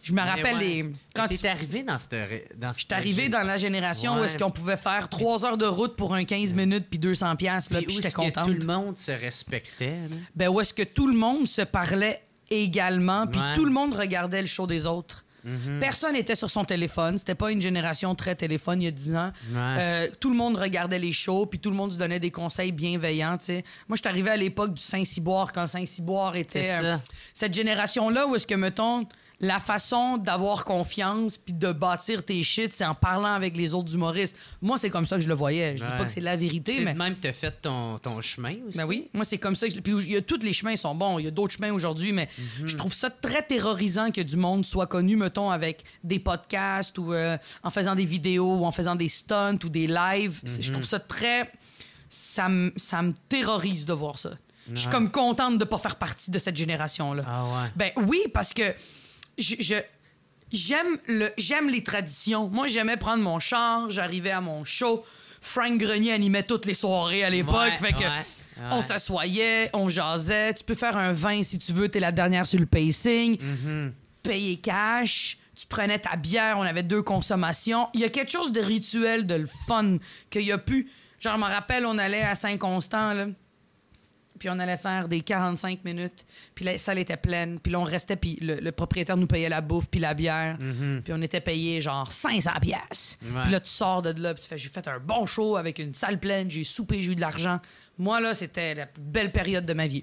Je me rappelle les... Quand tu t'es arrivé dans cette... J'étais arrivé dans la génération où Ouais. est-ce qu'on pouvait faire 3 heures de route pour un 15 minutes puis 200 piastres, là, Puis puis où j'étais est-ce que contente. tout le monde se respectait, là? Ben où est-ce que tout le monde se parlait également, puis Ouais. tout le monde regardait le show des autres. Personne n'était sur son téléphone. C'était pas une génération très téléphone il y a 10 ans. Tout le monde regardait les shows, puis tout le monde se donnait des conseils bienveillants, tu sais. Moi, je suis arrivé à l'époque du Saint-Cyboire, quand le Saint-Cyboire était... cette génération-là où est-ce que, mettons... La façon d'avoir confiance puis de bâtir tes shit, c'est en parlant avec les autres humoristes. Moi, c'est comme ça que je le voyais. Je dis pas que c'est la vérité, mais... C'est même que t'as fait ton chemin aussi. Ben oui, moi, c'est comme ça. Puis tous les chemins sont bons. Il y a d'autres chemins aujourd'hui, mais je trouve ça très terrorisant que du monde soit connu, mettons, avec des podcasts ou en faisant des vidéos ou en faisant des stunts ou des lives. Je trouve ça très... Ça me terrorise de voir ça. Je suis comme contente de pas faire partie de cette génération-là. Ah ouais? Ben oui, parce que... J'aime les traditions. Moi, j'aimais prendre mon char, j'arrivais à mon show. Frank Grenier animait toutes les soirées à l'époque. Fait que on s'assoyait, on jasait. Tu peux faire un vin si tu veux, t'es la dernière sur le pacing. Payer cash. Tu prenais ta bière, on avait 2 consommations. Il y a quelque chose de rituel, de le fun, qu'il y a pu. Genre, je me rappelle, on allait à Saint-Constant, là. Puis on allait faire des 45 minutes. Puis la salle était pleine. Puis là, on restait. Puis le propriétaire nous payait la bouffe puis la bière. Puis on était payé genre 500 pièces. Puis là, tu sors de là. Puis tu fais, j'ai fait un bon show avec une salle pleine. J'ai soupé, j'ai eu de l'argent. Moi, là, c'était la plus belle période de ma vie.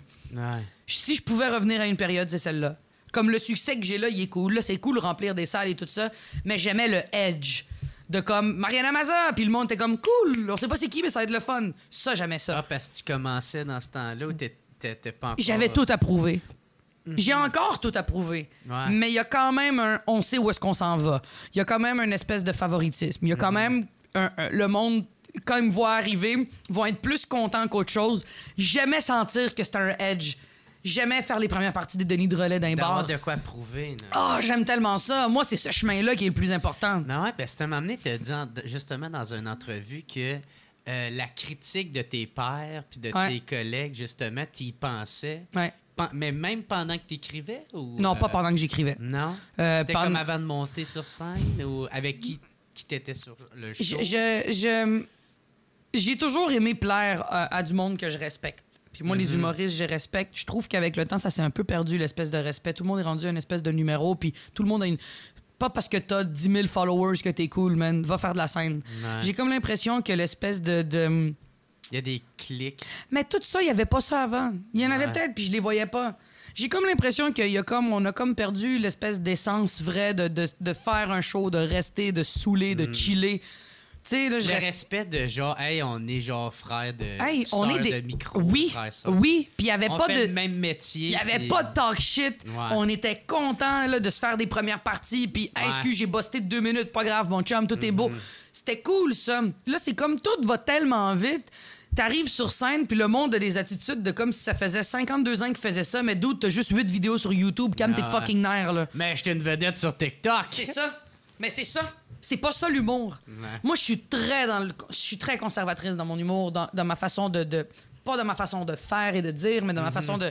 Si je pouvais revenir à une période, c'est celle-là. Comme le succès que j'ai là, il est cool. Là, c'est cool de remplir des salles et tout ça. Mais j'aimais le edge. De comme Mariana Maza, puis le monde était comme cool, on sait pas c'est qui, mais ça va être le fun. Ça, j'aimais ça. Ah, parce que tu commençais dans ce temps-là où t'étais pas encore... J'avais tout approuvé. J'ai encore tout approuvé. Mais il y a quand même on sait où est-ce qu'on s'en va. Il y a quand même une espèce de favoritisme. Il y a quand même le monde, quand ils me voient arriver, vont être plus contents qu'autre chose. J'aimais sentir que c'était un edge. J'aimais faire les premières parties des Denis de relais d'un bar. D'avoir de quoi prouver. J'aime tellement ça. Moi, c'est ce chemin-là qui est le plus important. Non, ouais, parce que tu m'as amené te dire justement dans une entrevue que la critique de tes pairs puis de tes collègues, justement, tu y pensais. Mais même pendant que tu écrivais? Non, pas pendant que j'écrivais. Non? C'était comme avant de monter sur scène ou avec qui t'étais sur le show? J'ai toujours aimé plaire à du monde que je respecte. Puis moi, les humoristes, je respecte. Je trouve qu'avec le temps, ça s'est un peu perdu, l'espèce de respect. Tout le monde est rendu une espèce de numéro, puis tout le monde a une... Pas parce que t'as 10 000 followers que t'es cool, man. Va faire de la scène. J'ai comme l'impression que l'espèce de... Il y a des clics. Mais tout ça, il n'y avait pas ça avant. Il y en avait peut-être, puis je les voyais pas. J'ai comme l'impression qu'on a comme perdu l'espèce d'essence vraie de faire un show, de rester, de saouler, de chiller. Là, le respect de genre, hey, on est genre frères de on est de micro. Oui, puis il n'y avait pas de... le même métier. Il n'y avait pas de talk shit. On était contents là, de se faire des premières parties. Puis, excuse, j'ai busté de 2 minutes. Pas grave, mon chum, tout est beau. C'était cool, ça. Là, c'est comme tout va tellement vite. T'arrives sur scène, puis le monde a des attitudes de comme si ça faisait 52 ans qu'il faisait ça, mais d'autres, t'as juste 8 vidéos sur YouTube. Calme tes fucking nerfs, là. Mais j'étais une vedette sur TikTok. C'est ça. Mais c'est ça. C'est pas ça l'humour. Moi, je suis très conservatrice dans mon humour, dans ma façon de pas dans ma façon de faire et de dire, mais dans ma façon de...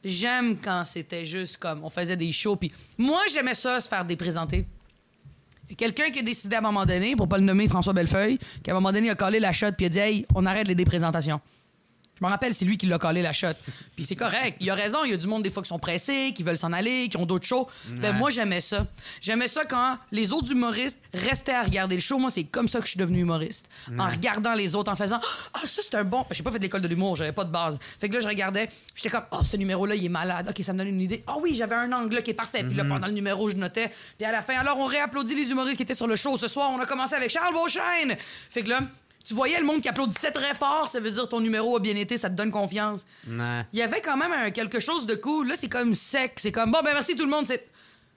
J'aime quand c'était juste comme... On faisait des shows, puis moi, j'aimais ça, se faire déprésenter. Il y a quelqu'un qui a décidé à un moment donné, pour pas le nommer François Bellefeuille, qu'à un moment donné, il a collé la shot, puis il a dit « Hey, on arrête les déprésentations. » Je me rappelle, c'est lui qui l'a collé la shot. Puis c'est correct. Il a raison, il y a du monde des fois qui sont pressés, qui veulent s'en aller, qui ont d'autres shows. Ben moi, j'aimais ça. J'aimais ça quand les autres humoristes restaient à regarder le show. Moi, c'est comme ça que je suis devenu humoriste. En regardant les autres, en faisant « Ah, ça, c'est un bon... » J'ai pas fait de l'école de l'humour, j'avais pas de base. Fait que là, je regardais, j'étais comme « Ah, ce numéro-là, il est malade. OK, ça me donne une idée. Ah oui, j'avais un angle là, qui est parfait. » Puis là, pendant le numéro, je notais. Puis à la fin, alors, on réapplaudit les humoristes qui étaient sur le show. Ce soir, on a commencé avec Charles Beauchesne. Fait que là... Tu voyais le monde qui applaudissait très fort, ça veut dire ton numéro a bien été, ça te donne confiance. Il y avait quand même quelque chose de cool. Là, c'est comme sec. C'est comme, bon, ben merci tout le monde.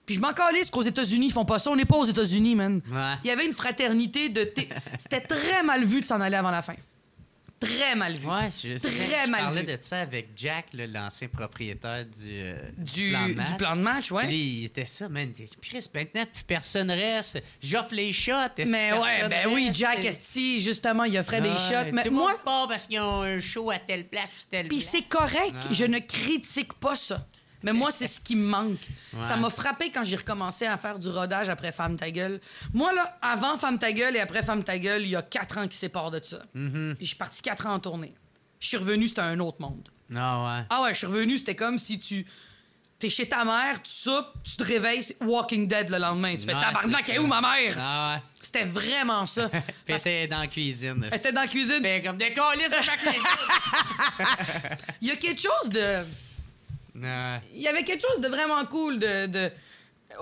Puis je m'en calisse qu'aux États-Unis, ils font pas ça. On n'est pas aux États-Unis, man. Il y avait une fraternité de... C'était très mal vu de s'en aller avant la fin. Très mal vu. Ouais, je parlais de ça avec Jack, l'ancien propriétaire du plan de match, ouais. Puis il était ça, man. Il dit, Chris, maintenant, plus personne reste. J'offre les shots. Mais ouais, ben oui, Jack Esti, justement, il offrait des shots. Mais tout le monde part parce qu'ils ont un show à telle place, telle place. Puis c'est correct, je ne critique pas ça. Mais moi, c'est ce qui me manque. Ça m'a frappé quand j'ai recommencé à faire du rodage après Femme ta gueule. Moi, là, avant Femme ta gueule et après Femme ta gueule, il y a 4 ans qui séparent de ça. Et je suis parti 4 ans en tournée. Je suis revenu, c'était un autre monde. Ah ouais. Ah ouais, je suis revenu, c'était comme si T'es chez ta mère, tu soupes, tu te réveilles, c'est Walking Dead le lendemain. Tu fais Ouais, tabarnak, c'est elle est où ma mère? Ah ouais. C'était vraiment ça. Puis elle était dans la cuisine. Elle était dans la cuisine. Fait comme des colis de ma cuisine. Il y a quelque chose de... Ouais. Il y avait quelque chose de vraiment cool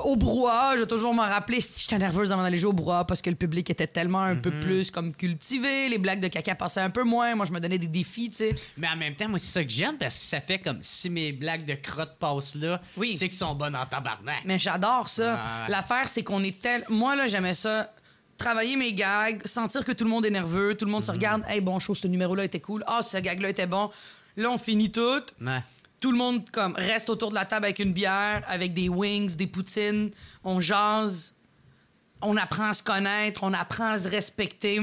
au brouhaha, je vais toujours m'en rappeler. J'étais nerveuse avant d'aller jouer au brouhaha parce que le public était tellement un peu plus comme cultivé, les blagues de caca passaient un peu moins, moi je me donnais des défis, tu sais. Mais en même temps, moi, c'est ça que j'aime parce que ça fait comme si mes blagues de crotte passent là, Oui. c'est qu'ils sont bonnes en tabarnak. Mais j'adore ça. Ouais. L'affaire, c'est qu'on est Moi, là, j'aimais ça. Travailler mes gags, sentir que tout le monde est nerveux, tout le monde se regarde. Hey, bon, chose, ce numéro-là était cool. Ah, ce gag-là était bon. Là, on finit tout. Ouais. Tout le monde comme reste autour de la table avec une bière, avec des wings, des poutines. On jase. On apprend à se connaître, on apprend à se respecter.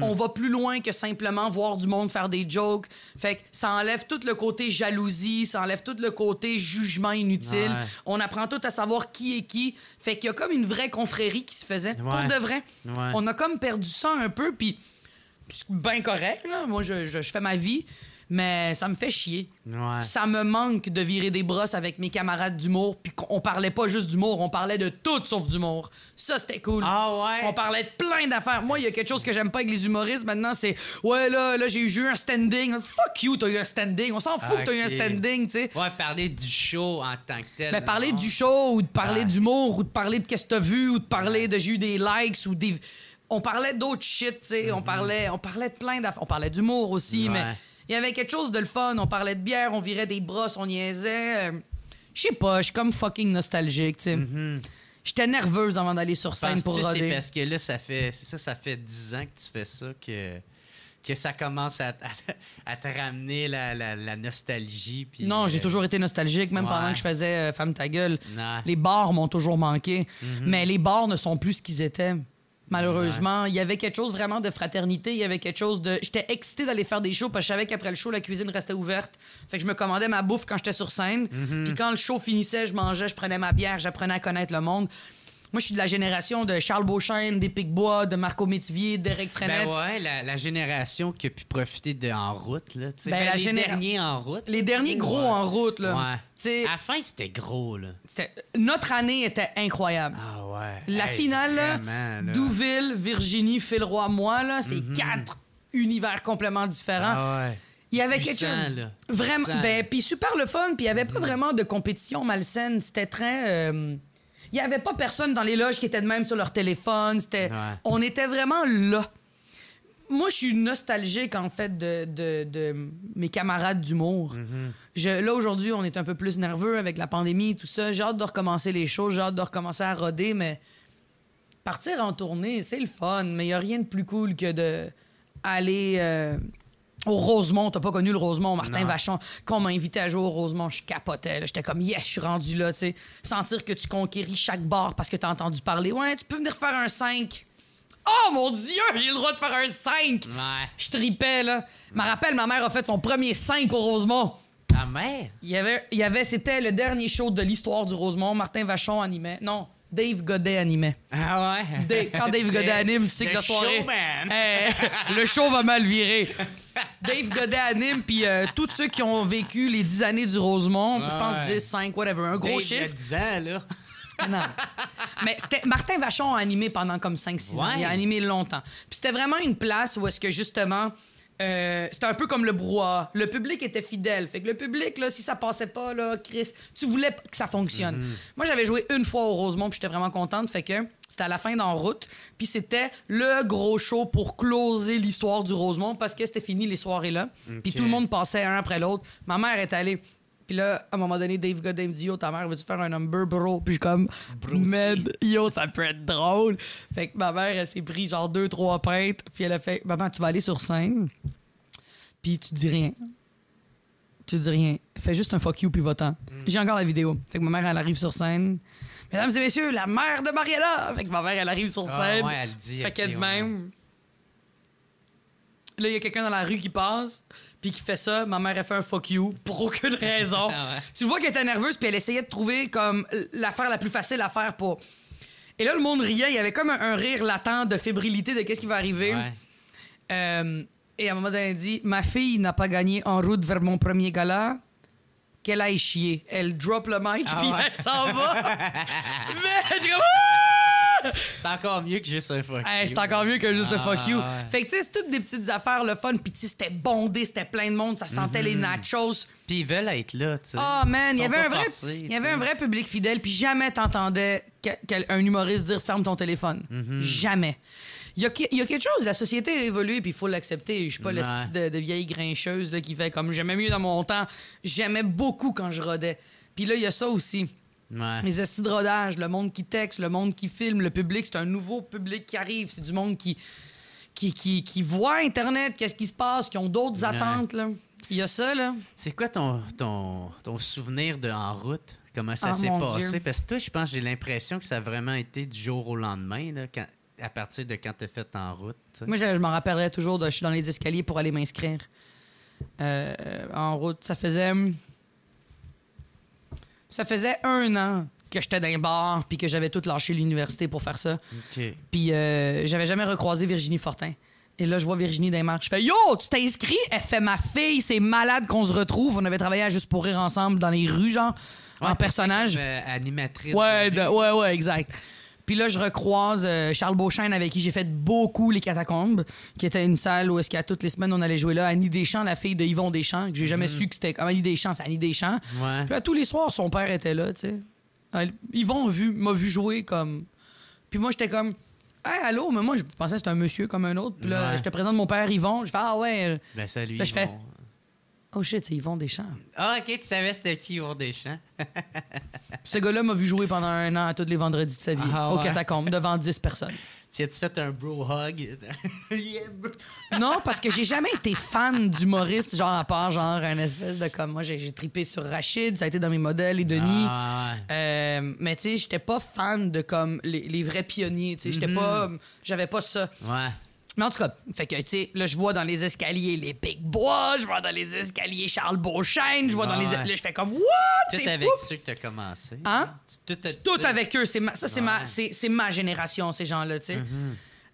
On va plus loin que simplement voir du monde faire des jokes. Fait que ça enlève tout le côté jalousie, ça enlève tout le côté jugement inutile. Ouais. On apprend tout à savoir qui est qui. Fait qu'il y a comme une vraie confrérie qui se faisait. Pour de vrai. Ouais. On a comme perdu ça un peu, puis c'est bien correct, là. Moi, je fais ma vie. Mais ça me fait chier. Ouais. Ça me manque de virer des brosses avec mes camarades d'humour, puis qu'on parlait pas juste d'humour, on parlait de tout sauf d'humour. Ça, c'était cool. Ah ouais? On parlait de plein d'affaires. Moi, il y a quelque chose que j'aime pas avec les humoristes maintenant, c'est « Ouais, là j'ai eu un standing. » Fuck you, t'as eu un standing. On s'en fout que t'as eu un standing, tu sais. Ouais, parler du show en tant que tel. Mais parler non. du show, ou de parler Ouais. d'humour, ou de parler de qu'est-ce que t'as vu, ou de parler de j'ai eu des likes, ou des... On parlait d'autres shit, tu sais. On parlait de plein d'affaires. On parlait d'humour aussi, Ouais. mais il y avait quelque chose de le fun. On parlait de bière, on virait des brosses, on niaisait. Je sais pas, je suis comme fucking nostalgique, tu sais. J'étais nerveuse avant d'aller sur scène pour Penses-tu roder. c'est parce que là, ça fait 10 ans que tu fais ça que ça commence à te ramener la nostalgie. Puis, Non, j'ai toujours été nostalgique, même ouais. pendant que je faisais Femme ta gueule. Non. Les bars m'ont toujours manqué. Mais les bars ne sont plus ce qu'ils étaient. Malheureusement, il y avait quelque chose vraiment de fraternité, il y avait quelque chose de... J'étais excitée d'aller faire des shows parce que je savais qu'après le show, la cuisine restait ouverte. Fait que je me commandais ma bouffe quand j'étais sur scène. Puis quand le show finissait, je mangeais, je prenais ma bière, j'apprenais à connaître le monde. Moi, je suis de la génération de Charles Beauchesne, des Pic-Bois, de Marco Métivier, d'Éric Frenette. Ben ouais, la génération qui a pu profiter de En route, là. Tu sais, Ben, les derniers En route. Les derniers gros Ouais. en route, là. Ouais. Tu sais, À la fin, c'était gros, là. notre année était incroyable. Ah ouais. La Hey, finale, là, vraiment, là. Douville, Virginie, Phil Roy, moi, là, c'est 4 univers complètement différents. Ah ouais. Il y avait Puissant, quelque chose. là. Vraiment. Puissant. Ben, puis super le fun, puis il y avait pas vraiment de compétition malsaine. C'était très. Il y avait pas personne dans les loges qui était de même sur leur téléphone. C'était. Ouais. On était vraiment là. Moi, je suis nostalgique, en fait, de mes camarades d'humour. Là, aujourd'hui, on est un peu plus nerveux avec la pandémie et tout ça. J'ai hâte de recommencer les shows, j'ai hâte de recommencer à roder, mais partir en tournée, c'est le fun, mais il n'y a rien de plus cool que d'aller au Rosemont. T'as pas connu le Rosemont, Martin Non. Vachon. Quand on m'a invité à jouer au Rosemont, je capotais. là. J'étais comme, yes, je suis rendu là, tu sais. Sentir que tu conquéris chaque bar parce que t'as entendu parler. Ouais, tu peux venir faire un 5. Oh mon Dieu, j'ai le droit de faire un 5. Ouais. Je tripais, là. Je me rappelle, ma mère a fait son premier 5 au Rosemont. Ta mère? C'était le dernier show de l'histoire du Rosemont. Martin Vachon animait. Non, Dave Godet animait. Ah ouais? Quand Dave Godet anime, tu sais que la soirée... Showman. Le show va mal virer. Dave Godet anime, puis tous ceux qui ont vécu les 10 années du Rosemont, je pense Ouais. 10, 5, whatever, un gros Dave, il y a chiffre. 10 ans, là. Non. Mais c'était Martin Vachon a animé pendant comme 5-6 ans. Ouais. Il a animé longtemps. Puis c'était vraiment une place où est-ce que justement... c'était un peu comme le brouhaha. Le public était fidèle. Fait que le public, là, si ça passait pas, là, Chris, tu voulais que ça fonctionne. Moi, j'avais joué une fois au Rosemont, puis j'étais vraiment contente. Fait que c'était à la fin d'En route. Puis c'était le gros show pour closer l'histoire du Rosemont parce que c'était fini les soirées-là. Puis tout le monde passait un après l'autre. Ma mère est allée. Puis là, à un moment donné, Dave Godet me dit « Yo, ta mère, veux-tu faire un number, bro? » Puis je suis comme « Man, yo, ça peut être drôle. » Fait que ma mère, elle s'est pris genre 2-3 pintes. Puis elle a fait « Maman, tu vas aller sur scène. Puis tu dis rien. Tu dis rien. Fais juste un fuck you, puis va-t'en. J'ai encore la vidéo. Fait que ma mère, elle arrive sur scène. « Mesdames et messieurs, la mère de Mariella! » Fait que ma mère, elle arrive sur Ah scène. ouais, elle dit. Fait ok, qu'elle de ouais. même... Là, il y a quelqu'un dans la rue qui passe, puis qui fait ça. Ma mère, elle fait un fuck you pour aucune raison. Ah ouais. Tu vois qu'elle était nerveuse, puis elle essayait de trouver comme l'affaire la plus facile à faire pour. Et là, le monde riait. Il y avait comme un rire latent de fébrilité de qu'est-ce qui va arriver. Ouais. Et à un moment donné, elle dit « Ma fille n'a pas gagné en route vers mon premier gala. qu'elle aille chier. Elle drop le mic, puis elle s'en va. Mais tu comme... C'est encore mieux que juste un fuck you. C'est encore mieux que juste un fuck you. Ouais. Fait que tu sais, c'est toutes des petites affaires, le fun. Puis tu sais, c'était bondé, c'était plein de monde, ça sentait les nachos. Puis ils veulent être là, tu sais. Oh man, il y Ils sont avait pas un forcés, il y avait un vrai public fidèle, puis jamais t'entendais un humoriste dire ferme ton téléphone. Jamais. Il y a quelque chose, la société a évolué, puis il faut l'accepter. Je suis pas le style de vieille grincheuse là, qui fait comme j'aimais mieux dans mon temps. J'aimais beaucoup quand je rodais. Puis là, il y a ça aussi. Ouais. Les estis de rodage, le monde qui texte, le monde qui filme, le public, c'est un nouveau public qui arrive. C'est du monde qui voit Internet, qu'est-ce qui se passe, qui ont d'autres attentes. Là. Il y a ça, là. C'est quoi ton souvenir de En route? Comment ça s'est mon passé? Dieu. Parce que toi, je pense j'ai l'impression que ça a vraiment été du jour au lendemain, là, à partir de quand t'as fait En route. T'sais. Moi, je m'en rappellerai toujours. Je suis dans les escaliers pour aller m'inscrire. En route, ça faisait 1 an que j'étais dans les bars puis que j'avais tout lâché l'université pour faire ça. OK. Puis j'avais jamais recroisé Virginie Fortin. Et là, je vois Virginie dans les marches. Je fais « Yo, tu t'es inscrit? » Elle fait « Ma fille, c'est malade qu'on se retrouve. » On avait travaillé à Juste pour rire ensemble dans les rues, genre, en personnage. Comme, animatrice. Ouais, exact. Puis là, je recroise Charles Beauchesne, avec qui j'ai fait beaucoup les Catacombes, qui était une salle où est-ce qu'à toutes les semaines, on allait jouer là. Annie Deschamps, la fille de Yvon Deschamps, que j'ai jamais su que c'était comme Annie Deschamps, c'est Annie Deschamps. Ouais. Puis là, tous les soirs, son père était là, tu sais. Yvon m'a vu jouer comme... Puis moi, j'étais comme... Hey, allô, mais moi, je pensais que c'était un monsieur comme un autre. Puis là, je te présente mon père Yvon. Je fais, ah ouais. Ben, salut. Là, je fais, oh shit, c'est Yvon Deschamps. Ah, OK, tu savais c'était qui, Yvon Deschamps? Ce gars-là m'a vu jouer pendant 1 an à tous les vendredis de sa vie, au Catacombes, devant 10 personnes. Tu as-tu fait un bro hug? Non, parce que j'ai jamais été fan d'humoriste, genre à part genre un espèce de comme moi, j'ai trippé sur Rachid, ça a été dans mes modèles et Denis. Mais tu sais, j'étais pas fan de comme les vrais pionniers, tu sais, j'avais pas ça. Ouais. Mais en tout cas, fait que, tu sais, là, je vois dans les escaliers les Big Bois, je vois dans les escaliers Charles Beauchesne, je vois dans les... Là, je fais comme, what? Tout C'est avec fou! ceux que t'as commencé. Hein? Tout avec eux. C'est ma génération, ces gens-là, tu sais.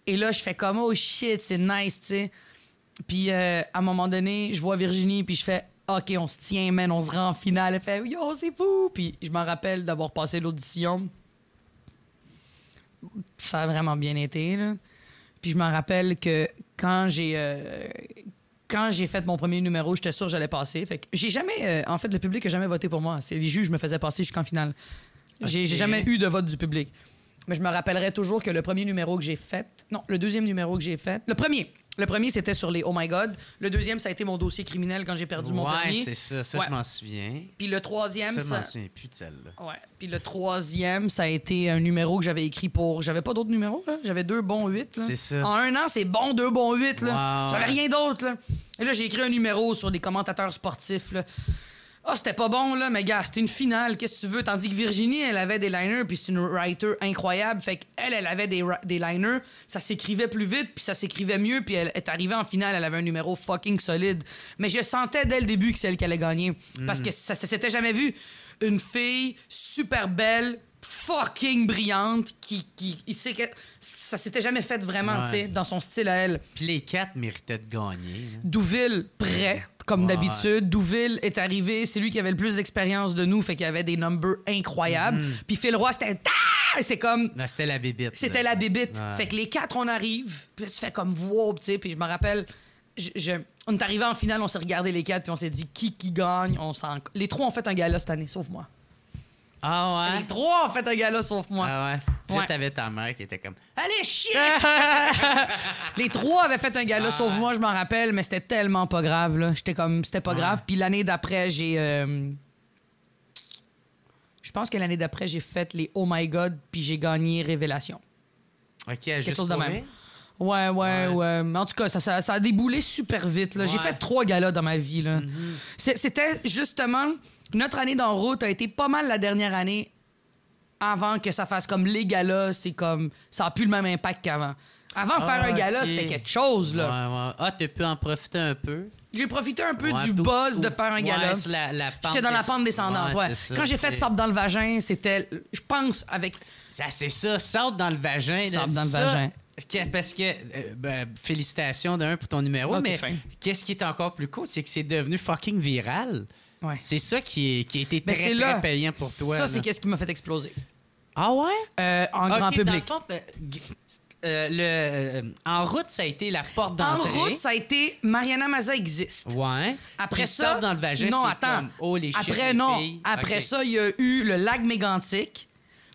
Et là, je fais comme, oh shit, c'est nice, tu sais. Puis, à un moment donné, je vois Virginie, puis je fais, OK, on se tient, man, on se rend en finale. Elle fait, yo, c'est fou! Puis, je me rappelle d'avoir passé l'audition. Ça a vraiment bien été, là. Puis je me rappelle que quand j'ai fait mon premier numéro, j'étais sûr que j'allais passer. Fait que j'ai jamais... en fait, le public n'a jamais voté pour moi. C'est les juges me faisaient passer jusqu'en finale. J'ai jamais eu de vote du public. Mais je me rappellerai toujours que le premier numéro que j'ai fait... Non, le deuxième numéro que j'ai fait... Le premier, c'était sur les Oh My God. Le deuxième, ça a été mon dossier criminel quand j'ai perdu mon permis. Ouais, c'est ça. Ça, je m'en souviens. Puis le troisième... Ça, je m'en souviens plus de celle-là. Ouais. Puis le troisième, ça a été un numéro que j'avais écrit pour... J'avais pas d'autres numéros, là. J'avais 2 bons 8, là. C'est ça. En 1 an, c'est bon, 2 bons 8, là. Wow. J'avais rien d'autre, là. Et là, j'ai écrit un numéro sur des commentateurs sportifs, là. Ah, c'était pas bon, là, mais gars, c'était une finale, qu'est-ce que tu veux? Tandis que Virginie, elle avait des liners, puis c'est une writer incroyable. Fait qu'elle avait des liners, ça s'écrivait plus vite, puis ça s'écrivait mieux, puis elle est arrivée en finale, elle avait un numéro fucking solide. Mais je sentais dès le début que c'est elle qui allait gagner. Parce que ça s'était jamais vu. Une fille super belle, fucking brillante, sait que ça s'était jamais fait vraiment, tu sais, dans son style à elle. Puis les 4 méritaient de gagner. Hein. Douville, prêt, comme d'habitude. Douville est arrivé, c'est lui qui avait le plus d'expérience de nous, fait qu'il avait des numbers incroyables. Puis Phil Roy, c'était... C'est comme... Non, c'était la bébite. C'était la bébite. Fait que les 4, on arrive, puis là, tu fais comme wow, tu sais, puis je me rappelle... On est arrivé en finale, on s'est regardé les 4, puis on s'est dit qui gagne. Les 3 ont fait un gala cette année, sauf moi. Ah ouais? Les 3 ont fait un gala, sauf moi. Ah ouais? Puis là, Ouais. t'avais ta mère qui était comme « Allez, chier! Les 3 avaient fait un gala, sauf moi, je m'en rappelle, mais c'était tellement pas grave, là. J'étais comme, c'était pas grave. Puis l'année d'après, j'ai... Je pense que l'année d'après, j'ai fait les Oh My God, puis j'ai gagné Révélation. OK, Quelque juste chose de pour même. rire? Ouais. Mais en tout cas, ça a déboulé super vite. Là. J'ai fait 3 galas dans ma vie. Là. C'était justement... Notre année d'en route a été pas mal la dernière année avant que ça fasse comme les galas. C'est comme... Ça a plus le même impact qu'avant. Avant de faire un gala, c'était quelque chose. Là. Ouais. Ah, t'as pu en profiter un peu? J'ai profité un peu du buzz de faire un gala. J'étais dans la pente descendante. Ouais. Quand j'ai fait Sabre dans le vagin, c'était... Je pense avec... Ça, c'est ça, saute dans le vagin. Sabre dans le vagin. Parce que, félicitations d'un pour ton numéro, mais fin. qu'est-ce qui est encore plus cool, c'est que c'est devenu fucking viral. Ouais. C'est ça qui a été Ben, très, c'est très là. payant pour toi. Ça, c'est là. qu'est-ce qui m'a fait exploser. Ah ouais? En grand Ok, public. dans le fond, en route, ça a été la porte En d'entrée. route, ça a été Mariana Maza existe. Ouais. Après Puis ça, Sable dans le vagin, non, c'est attends. comme, oh, les shit, Après, les non. filles. Après Ok. ça, il y a eu le lac mégantique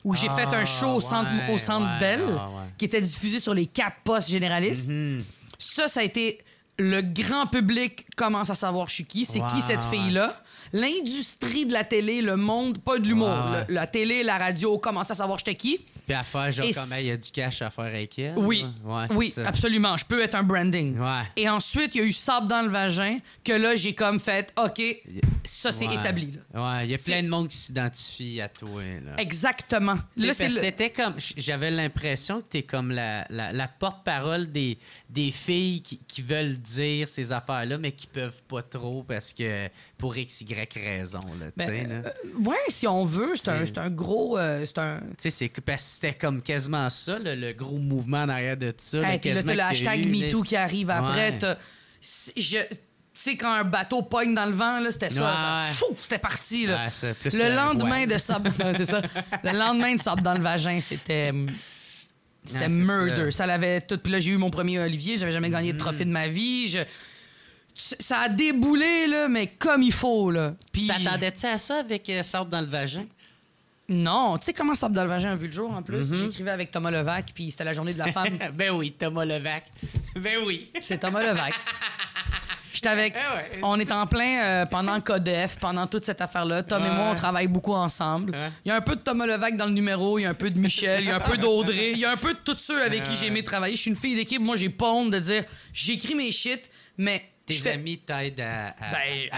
où j'ai fait un show au Centre ouais, Bell ouais. qui était diffusé sur les 4 postes généralistes. Mhm. Ça a été le grand public commence à savoir je suis qui. C'est qui cette fille-là? L'industrie de la télé, le monde, pas de l'humour, Ouais. la télé, la radio commence à savoir j'étais qui. Puis à faire, genre, Et comme il y a du cash à faire avec elle. Oui, Ouais, oui, c'est ça. absolument. Je peux être un branding. Ouais. Et ensuite, il y a eu Sable dans le vagin que là, j'ai comme fait, OK, ça, c'est Ouais. établi. Là. Ouais, il y a C'est- plein de monde qui s'identifie à toi. Là. Exactement. Tu sais, Là, c'est parce que le- t'étais comme, j'avais l'impression que t'es comme la porte-parole des filles qui veulent dire ces affaires-là, mais qui peuvent pas trop parce que pour X, Y raison. Là, tu sais, là. ouais, si on veut, C'est- c'est un gros... c'est un... Tu sais, c'est parce que c'était comme quasiment ça, le gros mouvement en arrière de ça. Hey, puis là, t'as le hashtag MeToo qui arrive après. Ouais. Tu sais, quand un bateau pogne dans le vent, là, c'était ça. Ouais. Fou, c'était parti. Là. Ouais, c'est plus, le lendemain voile. de Sable... c'est ça. Le lendemain de Sable dans le vagin, c'était... C'était Ah, c'est murder. ça. Ça l'avait tout. Puis là, j'ai eu mon premier Olivier. J'avais jamais gagné de trophée de ma vie. Ça a déboulé, là, mais comme il faut, là. Puis... T'attendais-tu à ça avec Sable dans le vagin? Non. Tu sais comment Sable dans le vagin a vu le jour, en plus? J'écrivais avec Thomas Levac, puis c'était la journée de la femme. Ben oui, Thomas Levac. Ben oui. C'est Thomas Levac. J'étais avec... ouais. On est en plein pendant Codef, pendant toute cette affaire-là. Tom et moi, on travaille beaucoup ensemble. Ouais. Il y a un peu de Thomas Levac dans le numéro, il y a un peu de Michel, il y a un peu d'Audrey, il y a un peu de tous ceux avec qui j'ai aimé travailler. Je suis une fille d'équipe, moi, j'ai pas honte de dire j'écris mes shit, mais... Tes je fais- amis t'aident à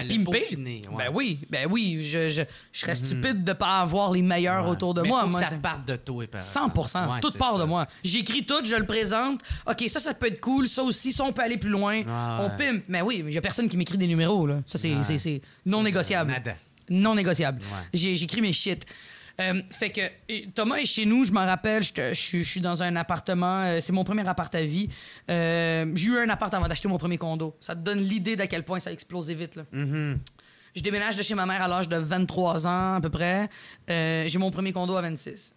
le pimper. peaufiner, ouais. Ben oui, je serais stupide de pas avoir les meilleurs Ouais. autour de Mais moi. faut que Moi, ça c'est- parte de toi, par 100%. Ouais, Tout c'est part ça. de moi. J'écris tout, je le présente. OK, ça peut être cool. Ça aussi, ça, on peut aller plus loin. Ouais. On pimpe. Mais oui, il y a personne qui m'écrit des numéros. Là. Ça, c'est Ouais. c'est non négociable. Nada. Non négociable. Ouais. J'écris mes shit. Fait que Thomas est chez nous, je m'en rappelle, je suis dans un appartement, c'est mon premier appart à vie. J'ai eu un appart avant d'acheter mon premier condo. Ça te donne l'idée d'à quel point ça a explosé vite. Là. Mm-hmm. Je déménage de chez ma mère à l'âge de 23 ans à peu près. J'ai mon premier condo à 26.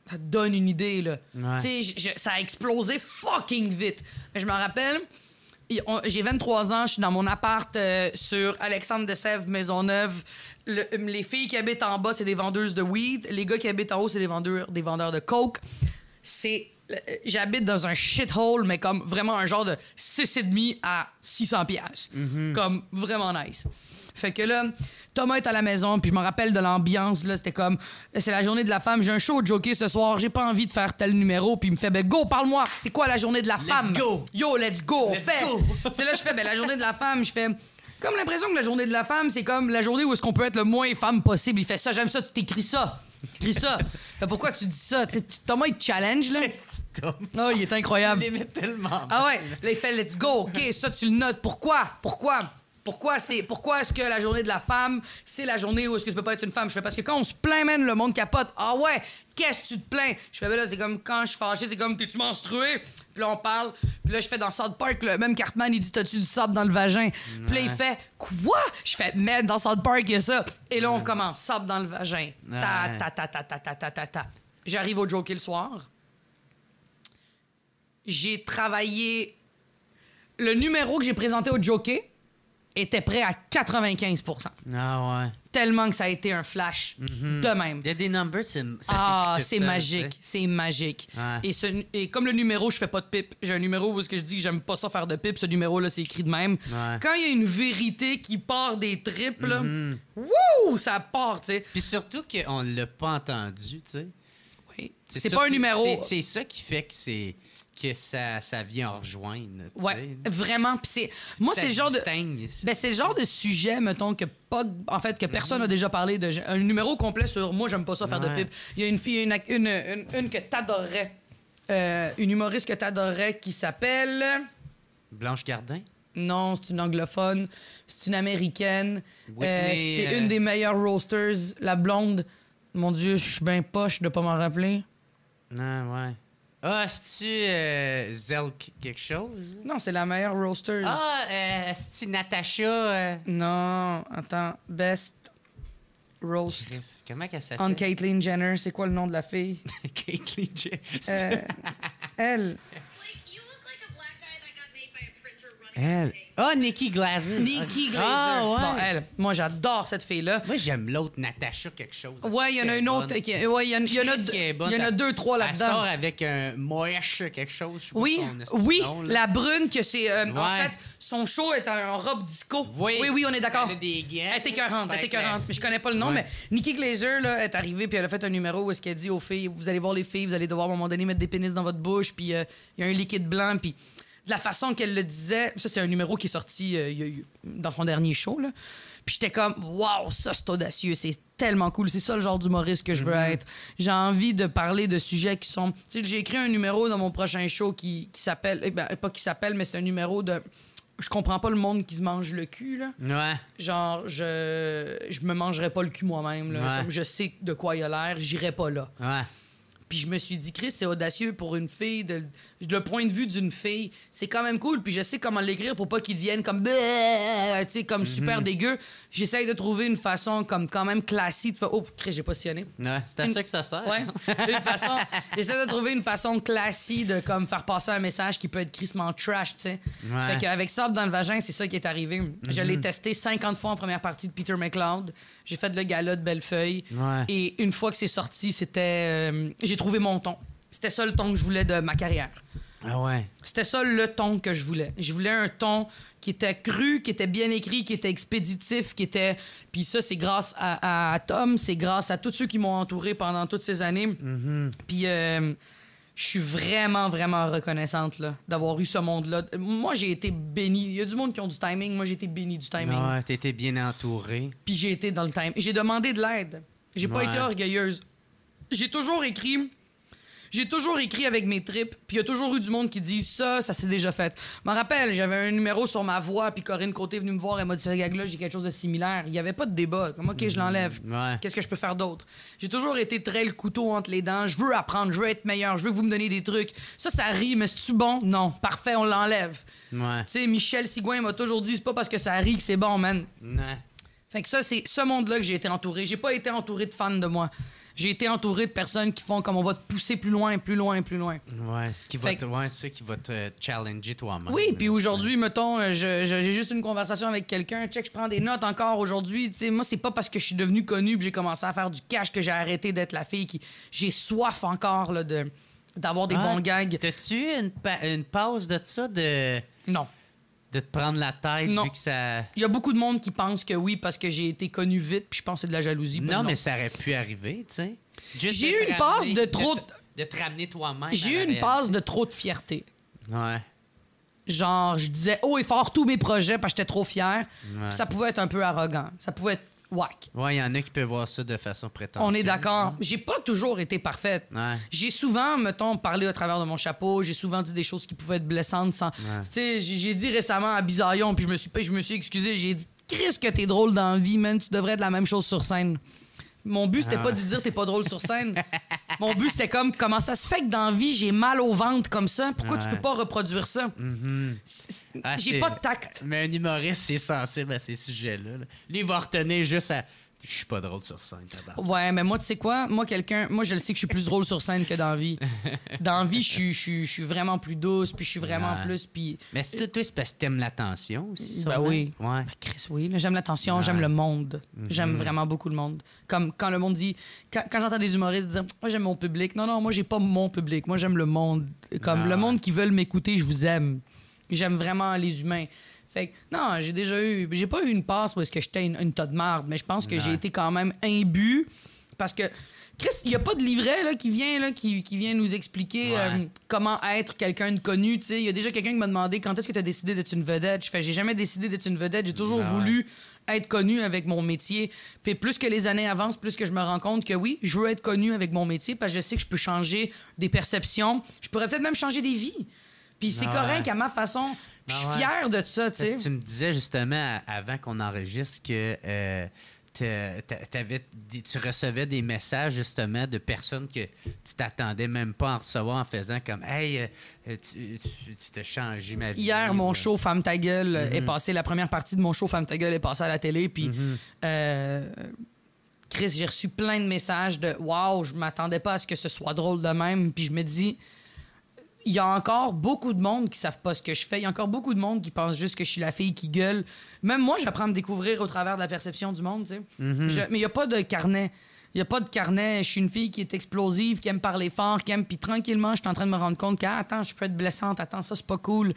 Ça te donne une idée, là. Ouais. Tu sais, ça a explosé fucking vite. Mais je me rappelle, j'ai 23 ans, je suis dans mon appart sur Alexandre de Sèvres, Maisonneuve. Les filles qui habitent en bas, c'est des vendeuses de weed. Les gars qui habitent en haut, c'est des vendeurs de coke. J'habite dans un shithole, mais comme vraiment un genre de 6,5 à 600 pièces. Comme vraiment nice. Fait que là, Thomas est à la maison, puis je me rappelle de l'ambiance, là, c'était comme, c'est la journée de la femme, j'ai un show au jockey ce soir, j'ai pas envie de faire tel numéro, puis il me fait, ben go, parle-moi, c'est quoi la journée de la femme? go. Yo, let's go, on Let's fait. go. C'est là, je fais, ben la journée de la femme, je fais, comme l'impression que la journée de la femme, c'est comme la journée où est-ce qu'on peut être le moins femme possible. Il fait ça, j'aime ça, tu t'écris ça. Écris ça. Fait, pourquoi tu dis ça? Tu sais, Thomas, il te challenge, là. Oh, il est incroyable. Je l'aimais tellement. Ah ouais, là, il fait let's go. OK, ça, tu le notes. Pourquoi est-ce que la journée de la femme, c'est la journée où est-ce que tu peux pas être une femme? Je fais parce que quand on se plaint, man, le monde capote. Ah ouais, qu'est-ce que tu te plains? Je fais, ben là, c'est comme quand je suis fâché, c'est comme, t'es-tu menstrué? Puis là, on parle. Puis là, je fais dans South Park, le même Cartman, il dit, t'as-tu du sable dans le vagin? Puis là, il fait, quoi? Je fais, mais dans South Park, il y a ça. Et là, on commence, sable dans le vagin. Ta. J'arrive au jockey le soir. J'ai travaillé. Le numéro que j'ai présenté au jockey était prêt à 95%. Ah ouais. Tellement que ça a été un flash de même. Il y a des numbers, ça Ah, s'écrit c'est tout seul, magique, tu c'est magique. Ouais. Et comme le numéro, je fais pas de pipe. J'ai un numéro où est-ce que je dis que j'aime pas ça faire de pipe. Ce numéro-là, c'est écrit de même. Ouais. Quand il y a une vérité qui part des tripes, là, wouh, ça part, tu sais. Puis surtout qu'on l'a pas entendu, tu sais. Oui. C'est C'est ça pas un qui- numéro. C'est ça qui fait que ça vient en rejoindre. tu Ouais, sais. vraiment. Puis moi, Ça c'est le genre de. distingue. Ben, c'est le genre de sujet, mettons, que personne n'a déjà parlé de. Un numéro complet sur moi, j'aime pas ça faire de Ouais. pipe. Il y a une fille, une que t'adorerais. Une humoriste que t'adorerais qui s'appelle. Blanche Gardin. Non, c'est une anglophone. C'est une américaine. Whitney, C'est une des meilleures roasters, la blonde. Mon Dieu, je suis bien poche de pas m'en rappeler. Non, ouais. Ah, c'est-tu Zelk quelque chose? Non, c'est la meilleure roasters. Ah, c'est-tu Natacha? Non, attends. Best roast. Comment qu'elle On s'appelle? Caitlyn Jenner, c'est quoi le nom de la fille? Caitlyn Jenner. Elle. Elle. Ah, Nikki Glaser. Nikki Glaser. Ah, ouais. Bon, elle. Moi, j'adore cette fille-là. Moi, j'aime l'autre, Natasha quelque chose. Ouais, il y en a une autre. Ouais, il y en a 2-3 Elle sort là-dedans. avec un Moesh quelque chose. Je sais pas Oui, son oui, nom, là. la brune que c'est... En Ouais. fait, son show est en robe disco. Oui. Oui, on est d'accord. Elle a des gants. Elle est écœurante, elle est écœurante. Je connais pas le nom, Ouais. mais Nikki Glaser là, est arrivée puis elle a fait un numéro où est-ce qu'elle dit aux filles, vous allez voir les filles, vous allez devoir à un moment donné mettre des pénis dans votre bouche, puis il y a un liquide blanc, puis de la façon qu'elle le disait, ça c'est un numéro qui est sorti dans son dernier show, là. Puis j'étais comme, waouh, ça c'est audacieux, c'est tellement cool, c'est ça le genre d'humoriste que je veux être. J'ai envie de parler de sujets qui sont... Tu sais, j'ai écrit un numéro dans mon prochain show qui s'appelle... pas qui s'appelle, mais c'est un numéro de... Je comprends pas le monde qui se mange le cul, là. Ouais. Genre, je me mangerais pas le cul moi-même, là. Ouais. Comme je sais de quoi il a l'air, j'irais pas là. Ouais. Puis je me suis dit, Chris, c'est audacieux pour une fille. Le point de vue d'une fille, c'est quand même cool. Puis je sais comment l'écrire pour pas qu'il devienne comme... Tu sais, comme super dégueu. J'essaye de trouver une façon comme quand même classique de faire... Oh, Chris, j'ai positionné. Ouais, c'est à ça que ça sert. Ouais. J'essaie de trouver une façon classique de comme faire passer un message qui peut être crissement trash, tu sais. Ouais. Fait qu'avec Sable dans le vagin, c'est ça qui est arrivé. Je l'ai testé 50 fois en première partie de Peter McLeod. J'ai fait le gala de Bellefeuille. Ouais. Et une fois que c'est sorti, c'était... j'ai trouvé mon ton. C'était ça le ton que je voulais de ma carrière. Ah ouais. C'était ça le ton que je voulais. Je voulais un ton qui était cru, qui était bien écrit, qui était expéditif, qui était... Puis ça, c'est grâce à Tom, c'est grâce à tous ceux qui m'ont entouré pendant toutes ces années. Puis je suis vraiment, vraiment reconnaissante là, d'avoir eu ce monde-là. Moi, j'ai été béni. Il y a du monde qui ont du timing. Moi, j'ai été béni du timing. Ouais, t'étais bien entouré. Puis j'ai été dans le time. J'ai demandé de l'aide. J'ai pas Ouais. été orgueilleuse. J'ai toujours écrit avec mes tripes, puis il y a toujours eu du monde qui dit ça s'est déjà fait. Je me rappelle, j'avais un numéro sur ma voix, puis Corinne Côté est venue me voir, elle m'a dit, ce gag-là, j'ai quelque chose de similaire. Il y avait pas de débat. Comme, OK, je l'enlève. Ouais. Qu'est-ce que je peux faire d'autre? J'ai toujours été très le couteau entre les dents. Je veux apprendre, je veux être meilleur, je veux que vous me donner des trucs. Ça rit, mais c'est-tu bon? Non. Parfait, on l'enlève. Ouais. Tu sais, Michel Sigouin m'a toujours dit, c'est pas parce que ça rit que c'est bon, man. Ouais. Fait que ça, c'est ce monde-là que j'ai été entouré. J'ai pas été entouré de fans de moi. J'ai été entouré de personnes qui font comme on va te pousser plus loin, plus loin, plus loin. Ouais. Fait que- Ouais, c'est ça qui va te challenger toi-même. Oui, puis aujourd'hui, mettons, j'ai juste une conversation avec quelqu'un, check, je prends des notes encore aujourd'hui. Tu sais, moi, c'est pas parce que je suis devenu connu que j'ai commencé à faire du cash que j'ai arrêté d'être la fille qui... J'ai soif encore là, d'avoir des bons gags. T'as-tu eu une pause de ça, de Non. te prendre la tête Non. vu que ça... Il y a beaucoup de monde qui pense que oui, parce que j'ai été connu vite, puis je pense que c'est de la jalousie. Ben Non, mais ça aurait pu arriver, tu sais. Juste J'ai de eu te une passe ramener- de trop... De te ramener toi-même. J'ai à eu la une réalité. passe de trop de fierté. Ouais. Genre, je disais haut et fort tous mes projets parce que j'étais trop fier. Ouais. Ça pouvait être un peu arrogant. Ça pouvait être whack. Ouais, il y en a qui peuvent voir ça de façon prétentieuse. On est d'accord. J'ai pas toujours été parfaite. Ouais. J'ai souvent, mettons, parlé à travers de mon chapeau. J'ai souvent dit des choses qui pouvaient être blessantes sans... Tu sais, j'ai dit récemment à Bisaillon, puis je me suis excusé. J'ai dit, Chris, que t'es drôle dans la vie, man. Tu devrais être la même chose sur scène. Mon but, c'était pas de dire t'es pas drôle sur scène. Mon but, c'était comme, comment ça se fait que dans la vie, j'ai mal au ventre comme ça? Pourquoi tu peux pas reproduire ça? Ah, J'ai c'est- pas de tact. Mais un humoriste, c'est sensible à ces sujets-là. là. Lui, il va retenir juste à... Je suis pas drôle sur scène, tabarnak. Ouais, mais moi, tu sais quoi? Moi, je le sais que je suis plus drôle sur scène que dans la vie. Dans la vie, je suis vraiment plus douce, puis je suis vraiment Ouais. plus, puis... Mais c'est toi, c'est parce que t'aimes l'attention aussi, Ben sûrement. oui. Ouais. Ben, Chris, oui. Là, j'aime l'attention, j'aime le monde. J'aime vraiment beaucoup le monde. Comme quand le monde dit... Quand j'entends des humoristes dire « Moi, j'aime mon public. » Non, moi, j'ai pas mon public. Moi, j'aime le monde. Comme le monde qui veulent m'écouter, je vous aime. J'aime vraiment les humains. Fait que, non, j'ai pas eu une passe où est-ce que j'étais une tas de marde, mais je pense que j'ai été quand même imbu parce que, Chris, il y a pas de livret là, qui vient nous expliquer Ouais. comment être quelqu'un de connu, tu sais. Il y a déjà quelqu'un qui m'a demandé quand est-ce que tu as décidé d'être une vedette. Je fais, j'ai jamais décidé d'être une vedette, j'ai toujours voulu être connu avec mon métier. Puis plus que les années avancent, plus que je me rends compte que oui, je veux être connu avec mon métier parce que je sais que je peux changer des perceptions. Je pourrais peut-être même changer des vies. Puis c'est correct à ma façon. Puis je suis fière de ça, tu Parce sais. que tu me disais justement avant qu'on enregistre que tu recevais des messages justement de personnes que tu t'attendais même pas à en recevoir en faisant comme Hey, tu t'as changé ma vie. Hier, mon ou- show Femme ta gueule est passé. La première partie de mon show Femme ta gueule est passée à la télé. Puis Chris, j'ai reçu plein de messages de « Wow, je m'attendais pas à ce que ce soit drôle de même. » Puis je me dis, il y a encore beaucoup de monde qui savent pas ce que je fais. Il y a encore beaucoup de monde qui pense juste que je suis la fille qui gueule. Même moi, j'apprends à me découvrir au travers de la perception du monde, tu sais. Mais il y a pas de carnet. Il y a pas de carnet. Je suis une fille qui est explosive, qui aime parler fort, qui aime... Puis tranquillement, je suis en train de me rendre compte que, attends, je peux être blessante. Attends, ça, c'est pas cool.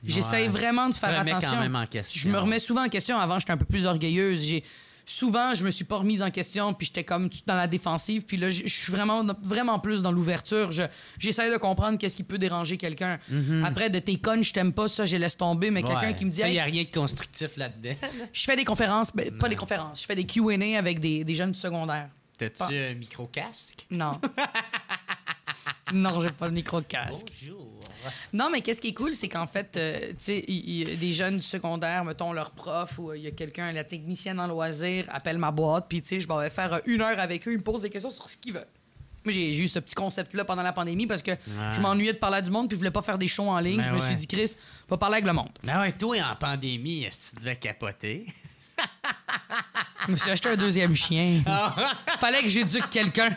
J'essaie vraiment de faire attention. Quand même en question. Je me remets souvent en question. Avant, j'étais un peu plus orgueilleuse. Souvent, je me suis pas remise en question, puis j'étais comme tout dans la défensive. Puis là, je suis vraiment plus dans l'ouverture. J'essaie de comprendre qu'est-ce qui peut déranger quelqu'un. Après, de tes connes, je t'aime pas, ça, je laisse tomber. Mais quelqu'un qui me dit... Il n'y a rien de constructif là-dedans. Je fais des conférences, pas des conférences. Je fais des Q&A avec des jeunes du secondaire. T'as-tu un micro-casque? Non. Non, j'ai pas de micro-casque. Bonjour. Non, mais qu'est-ce qui est cool, c'est qu'en fait, tu sais, des jeunes du secondaire, mettons leur prof ou il y a quelqu'un, la technicienne en loisirs, appelle ma boîte, puis tu sais, je vais faire 1 heure avec eux, ils me posent des questions sur ce qu'ils veulent. Moi, j'ai eu ce petit concept-là pendant la pandémie parce que je m'ennuyais de parler à du monde puis je voulais pas faire des shows en ligne. Je me suis dit, Chris, va parler avec le monde. Ben ouais, toi, en pandémie, est-ce que tu devais capoter? Je me suis acheté un 2e chien. Fallait que j'éduque quelqu'un.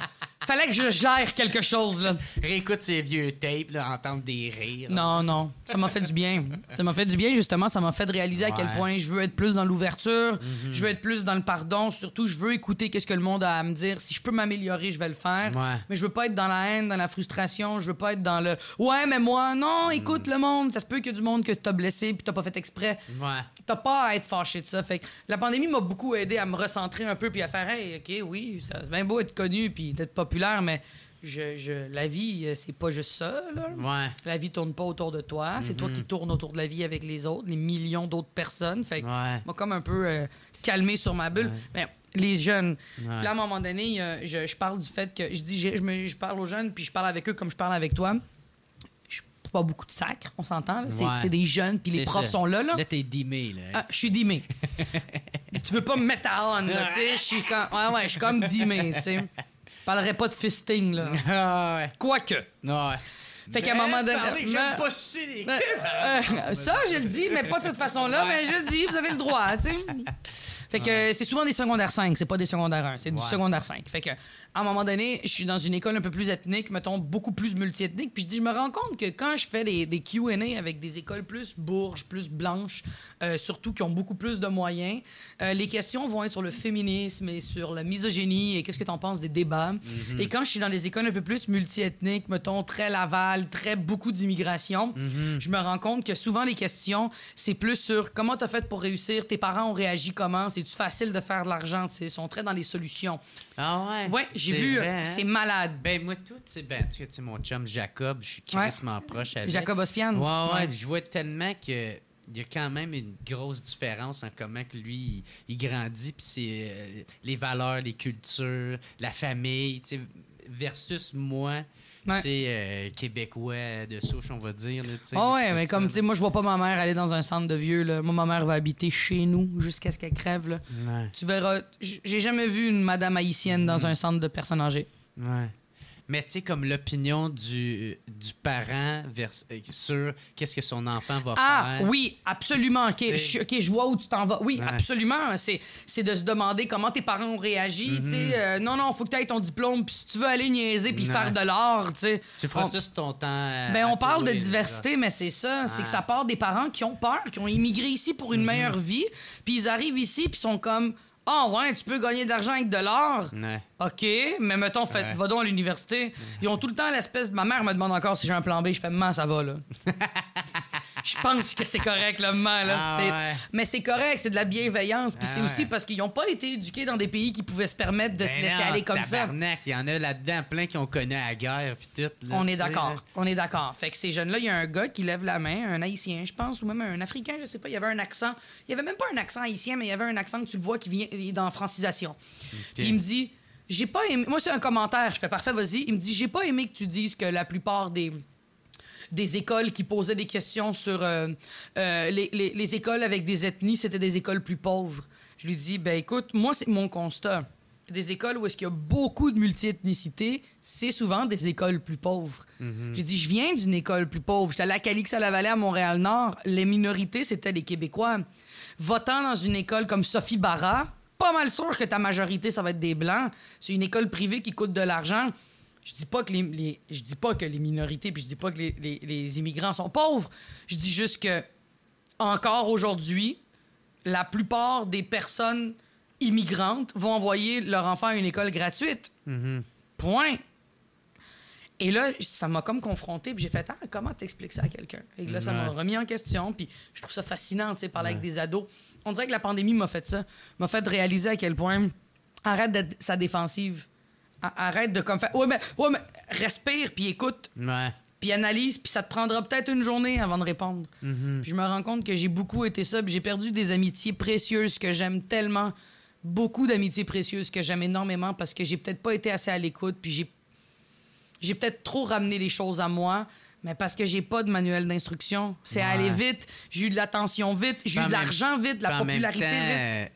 Fallait que je gère quelque chose, là. Réécoute ces vieux tapes, là, entendre des rires. Non. Ça m'a fait du bien. Ça m'a fait du bien, justement. Ça m'a fait de réaliser à quel point je veux être plus dans l'ouverture. Je veux être plus dans le pardon. Surtout, je veux écouter qu'est-ce que le monde a à me dire. Si je peux m'améliorer, je vais le faire. Mais je veux pas être dans la haine, dans la frustration. Je veux pas être dans le « Ouais, mais moi, non, écoute le monde. Ça se peut qu'il y a du monde que t'as blessé puis t'as pas fait exprès. » T'as pas à être fâché de ça. Fait que la pandémie m'a beaucoup aidé à me recentrer un peu puis à faire « Hey, OK, oui, c'est bien beau être connu puis d'être populaire, mais la vie, c'est pas juste ça, là. La vie tourne pas autour de toi. C'est toi qui tournes autour de la vie avec les autres, les millions d'autres personnes. Fait que m'a comme un peu calmé sur ma bulle. Mais les jeunes. Puis là, à un moment donné, je parle du fait que je parle aux jeunes puis je parle avec eux comme je parle avec toi. Pas beaucoup de sacre, on s'entend. C'est des jeunes, puis les profs sont là. Là, t'es dimé. Là. Je suis dimé. Tu veux pas me mettre à on, là, tu sais. Je suis comme... je suis comme dimé, tu sais. Je parlerais pas de fisting, là. Quoique. Fait qu'à un moment donné... J'aime pas sucer des ça, je le dis, mais pas de cette façon-là, mais je le dis, vous avez le droit, tu sais. Fait que c'est souvent des secondaires 5, c'est pas des secondaires 1, c'est du secondaire 5. Fait que, à un moment donné, je suis dans une école un peu plus ethnique, mettons, beaucoup plus multiethnique, puis je me rends compte que quand je fais des Q&A avec des écoles plus bourges, plus blanches, surtout qui ont beaucoup plus de moyens, les questions vont être sur le féminisme et sur la misogynie et qu'est-ce que t'en penses des débats. Et quand je suis dans des écoles un peu plus multiethniques, mettons, très Laval, très beaucoup d'immigration, je me rends compte que souvent les questions, c'est plus sur comment t'as fait pour réussir, tes parents ont réagi comment, c'est-tu facile de faire de l'argent, ils sont très dans les solutions. Ah ouais? Ouais, j'ai vu, vrai, hein? c'est malade. Ben moi, tout, tu sais, mon chum Jacob, je suis crissement proche avec. Jacob Ospian. Ouais, je vois tellement que il y a quand même une grosse différence en comment que lui, il grandit, puis c'est les valeurs, les cultures, la famille, tu sais, versus moi... Tu sais, québécois de souche, on va dire. Mais comme, tu sais, moi, je vois pas ma mère aller dans un centre de vieux. Là. Moi, ma mère va habiter chez nous jusqu'à ce qu'elle crève. Là. Tu verras, j'ai jamais vu une madame haïtienne dans un centre de personnes âgées. Mais tu sais, comme l'opinion du parent sur qu'est-ce que son enfant va faire. Ah, oui, absolument. OK, je vois où tu t'en vas. Oui, absolument. C'est de se demander comment tes parents ont réagi. Non, faut que tu aies ton diplôme. Puis si tu veux aller niaiser puis faire de l'art, tu sais. Tu feras ça sur ton temps. On parle de diversité, mais c'est ça. C'est que ça part des parents qui ont peur, qui ont immigré ici pour une meilleure vie. Puis ils arrivent ici puis sont comme... Ah ouais, tu peux gagner de l'argent avec de l'art? OK, mais mettons, va donc à l'université. Ils ont tout le temps l'espèce de... Ma mère me demande encore si j'ai un plan B. Je fais, maman, ça va, là. Je pense que c'est correct, là, maman, là. Mais c'est correct, c'est de la bienveillance. Puis c'est aussi parce qu'ils n'ont pas été éduqués dans des pays qui pouvaient se permettre de se laisser aller comme ça. Il y en a là-dedans plein qui ont connu la guerre, puis tout. Là, on est d'accord. Fait que ces jeunes-là, il y a un gars qui lève la main, un Haïtien, je pense, ou même un Africain, je sais pas. Il y avait un accent. Il y avait même pas un accent haïtien, mais il y avait un accent que tu le vois qui vient dans francisation. Puis il me dit... J'ai pas aimé... Moi, c'est un commentaire. Je fais parfait, vas-y. Il me dit, j'ai pas aimé que tu dises que la plupart des écoles qui posaient des questions sur les écoles avec des ethnies, c'était des écoles plus pauvres. Je lui dis, ben écoute, moi, c'est mon constat. Des écoles où est-ce qu'il y a beaucoup de multi-ethnicité, c'est souvent des écoles plus pauvres. J'ai dit, je viens d'une école plus pauvre. J'étais allée à Calix-à-la-Vallée, à Montréal-Nord. Les minorités, c'était les Québécois. Votant dans une école comme Sophie Barra, pas mal sûr que ta majorité, ça va être des Blancs. C'est une école privée qui coûte de l'argent. Je dis pas que je dis pas que les minorités, puis je dis pas que les immigrants sont pauvres. Je dis juste que, encore aujourd'hui, la plupart des personnes immigrantes vont envoyer leur enfant à une école gratuite. Point. Et là, ça m'a comme confronté, puis j'ai fait « comment t'expliques ça à quelqu'un? » Et là, ça m'a remis en question, puis je trouve ça fascinant, tu sais, parler avec des ados. On dirait que la pandémie m'a fait ça, m'a fait réaliser à quel point arrête d'être sa défensive. Arrête de comme faire « ouais, mais respire, puis écoute. Ouais. Puis analyse, puis ça te prendra peut-être une journée avant de répondre. Puis je me rends compte que j'ai beaucoup été ça, puis j'ai perdu des amitiés précieuses que j'aime tellement, beaucoup d'amitiés précieuses que j'aime énormément parce que j'ai peut-être pas été assez à l'écoute, puis j'ai peut-être trop ramené les choses à moi, mais parce que j'ai pas de manuel d'instruction. C'est aller vite, j'ai eu de l'attention vite, j'ai eu de l'argent vite, de la popularité vite.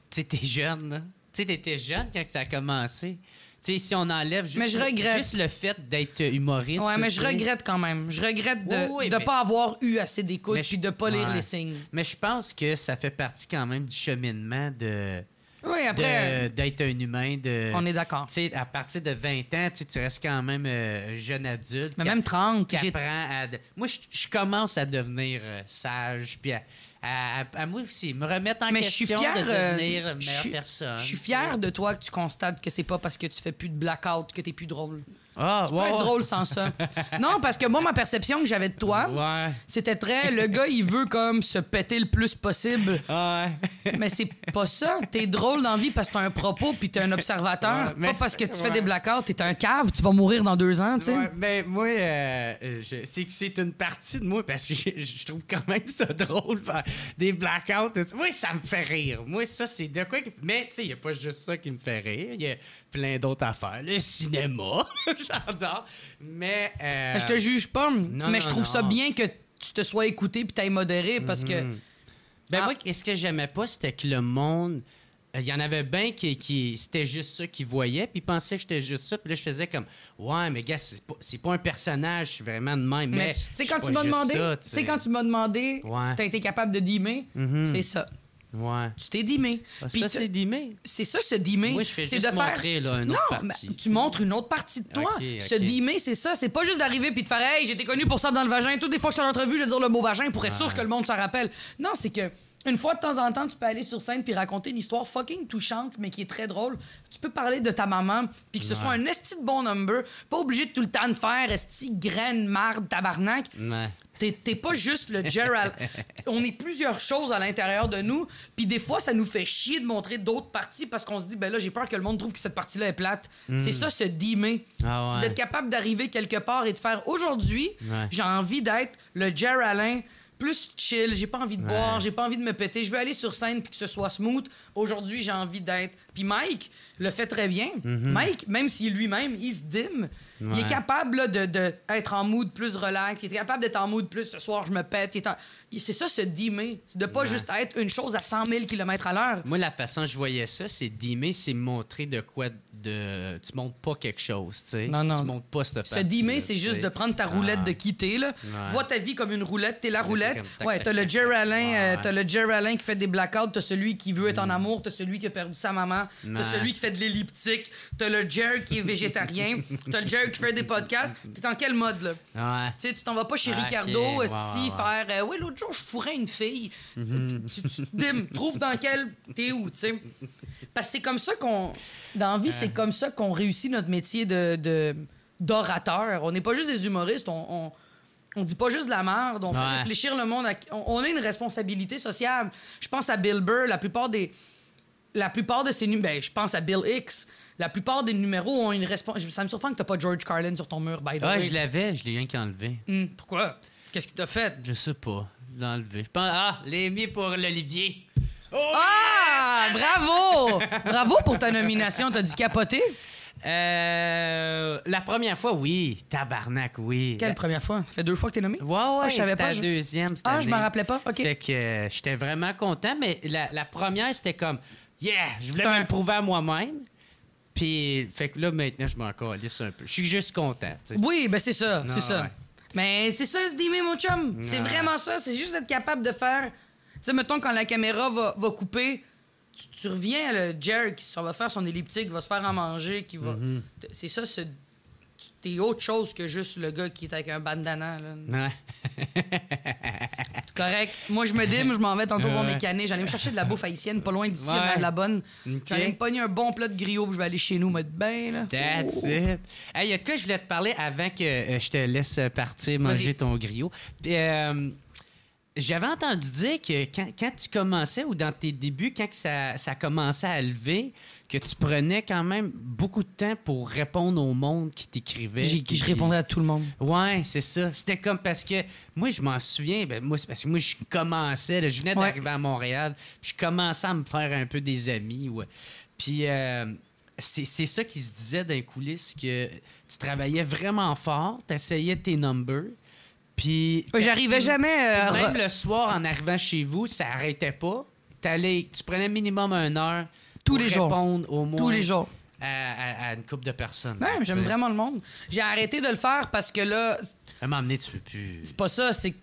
Tu sais, t'es jeune, là. Tu sais, t'étais jeune quand ça a commencé. Tu sais, si on enlève juste le fait d'être humoriste... Ouais, mais je regrette quand même. Je regrette de pas avoir eu assez d'écoute puis de pas lire les signes. Mais je pense que ça fait partie quand même du cheminement de... Oui, après... d'être un humain. On est d'accord. Tu sais, à partir de 20 ans, tu restes quand même jeune adulte. Mais même 30. Moi, je commence à devenir sage, puis à moi aussi, me remettre en question de devenir une meilleure personne. Je suis fier de toi que tu constates que c'est pas parce que tu fais plus de blackout que t'es plus drôle. Tu peux être drôle sans ça. Non, parce que moi, ma perception que j'avais de toi, c'était très... Le gars, il veut comme se péter le plus possible. Mais c'est pas ça. T'es drôle dans la vie parce que t'as un propos puis t'es un observateur. Pas parce que tu fais des blackouts. T'es un cave, tu vas mourir dans 2 ans, tu sais. Mais moi, c'est une partie de moi parce que je trouve quand même ça drôle, faire des blackouts. Moi, ça me fait rire. Moi, ça, c'est de quoi... Mais, tu sais, il y a pas juste ça qui me fait rire. Il y a plein d'autres affaires. Le cinéma... J'adore. Mais. Je te juge pas, mais je trouve ça bien que tu te sois écouté puis t'ailles modéré parce que. Moi, ce que j'aimais pas, c'était que le monde. Il y en avait bien qui c'était juste ça qu'ils voyaient, puis ils pensaient que j'étais juste ça. Puis là, je faisais comme, ouais, mais gars, c'est pas un personnage, je suis vraiment de même. Mais tu sais, quand tu m'as demandé, t'as été capable de dimer, c'est ça. Ouais. Tu t'es dimé. Ça, c'est dimé. C'est ça, se dimé. Moi, je fais juste montrer là, une autre partie. Tu montres une autre partie de toi. Se dimé, c'est ça. C'est pas juste d'arriver puis de faire « Hey, j'étais connu pour ça dans le vagin. » Toutes les fois que je suis en entrevue, je vais dire le mot vagin pour être sûr que le monde s'en rappelle. Non, c'est que une fois de temps en temps, tu peux aller sur scène puis raconter une histoire fucking touchante, mais qui est très drôle. Tu peux parler de ta maman puis que ce soit un esti de bon number. Pas obligé de tout le temps de faire esti graine, marde, tabarnak. T'es pas juste le Gerald. On est plusieurs choses à l'intérieur de nous. Puis des fois, ça nous fait chier de montrer d'autres parties parce qu'on se dit, ben là, j'ai peur que le monde trouve que cette partie-là est plate. C'est ça, se dimer. C'est d'être capable d'arriver quelque part et de faire, aujourd'hui, j'ai envie d'être le Geraldin plus chill, j'ai pas envie de boire, j'ai pas envie de me péter, je veux aller sur scène puis que ce soit smooth. Aujourd'hui, j'ai envie d'être... Puis Mike le fait très bien. Mike, même si lui-même, il se dime, il est capable là, de être en mood plus relax, il est capable d'être en mood plus ce soir, je me pète. C'est ça, se dimmer. C'est de pas juste être une chose à 100 000 km à l'heure. Moi, la façon que je voyais ça, c'est dimmer, c'est montrer de quoi de... Tu montres pas quelque chose, tu sais. Non. Tu montres pas cette partie. Se dimmer, c'est juste de prendre ta roulette de quitter, là. Vois ta vie comme une roulette, t'es la roulette. T'as le Geraldin qui fait des blackouts, t'as celui qui veut être en amour, t'as celui qui a perdu sa maman, t'as celui qui fait de l'elliptique, t'as le Jer qui est végétarien, t'as le Jer qui fait des podcasts. T'es en quel mode, là? Tu sais, tu t'en vas pas chez Ricardo, faire ouais, l'autre jour, je fourrais une fille. Tu te dimes, trouve dans quel. T'es où, tu sais? Parce que c'est comme ça qu'on. Dans la vie, c'est comme ça qu'on réussit notre métier d'orateur. On n'est pas juste des humoristes, on dit pas juste de la merde, on fait réfléchir le monde. On a une responsabilité sociale. Je pense à Bill Burr, la plupart de ses numéros. Ben, je pense à Bill Hicks. La plupart des numéros ont une responsabilité. Ça me surprend que t'as pas George Carlin sur ton mur, by the way. Je l'avais, je l'ai rien qu'enlevé. Pourquoi? Qu'est-ce qu'il t'a fait? Je sais pas. Je l'ai enlevé. Je pense... les mis pour l'Olivier. Oh, bravo! Bravo pour ta nomination. T'as dû capoter? La première fois, oui. Tabarnak, oui. Quelle première fois? Ça fait 2 fois que t'es nommé? Ouais, je savais pas. La deuxième cette année. Je me rappelais pas. OK. Fait que j'étais vraiment content, mais la première, c'était comme, je voulais me le prouver à moi-même. Puis, fait que là, maintenant, je m'en calisse un peu. Je suis juste content. T'sais. Oui, ben c'est ça, c'est ça. Ouais. Mais c'est ça, se dimmer, mon chum. C'est vraiment ça. C'est juste d'être capable de faire... Tu sais, mettons, quand la caméra va couper, tu reviens, le Jer qui va faire son elliptique, va se faire en manger, qui va... C'est ça, t'es autre chose que juste le gars qui est avec un bandana. Là. Ouais. C'est correct. Moi, je me dîme, je m'en vais tantôt voir mes canets. J'allais me chercher de la bouffe haïtienne, pas loin d'ici, dans de la bonne. Okay. J'allais me pogner un bon plat de griot, puis je vais aller chez nous, me mettre bien, là. That's it. Hey, y a de quoi je voulais te parler avant que je te laisse partir manger Vas-y. ton griot. J'avais entendu dire que quand tu commençais ou dans tes débuts, quand que ça commençait à lever, que tu prenais quand même beaucoup de temps pour répondre au monde qui t'écrivait. Je répondais à tout le monde. Ouais, c'est ça. C'était comme parce que moi, je m'en souviens, moi, c'est parce que moi, je commençais, là, je venais d'arriver à Montréal, puis je commençais à me faire un peu des amis. Ouais. Puis c'est ça qui se disait dans les coulisses, que tu travaillais vraiment fort, tu essayais tes numbers. Puis J'arrivais jamais... même le soir, en arrivant chez vous, ça arrêtait pas. Tu prenais minimum 1 heure tous pour les jours. répondre au moins Tous les jours. à une couple de personnes. Ouais, j'aime vraiment le monde. J'ai arrêté de le faire parce que là, À un moment donné, tu veux plus... c'est pas ça, c'est qu'à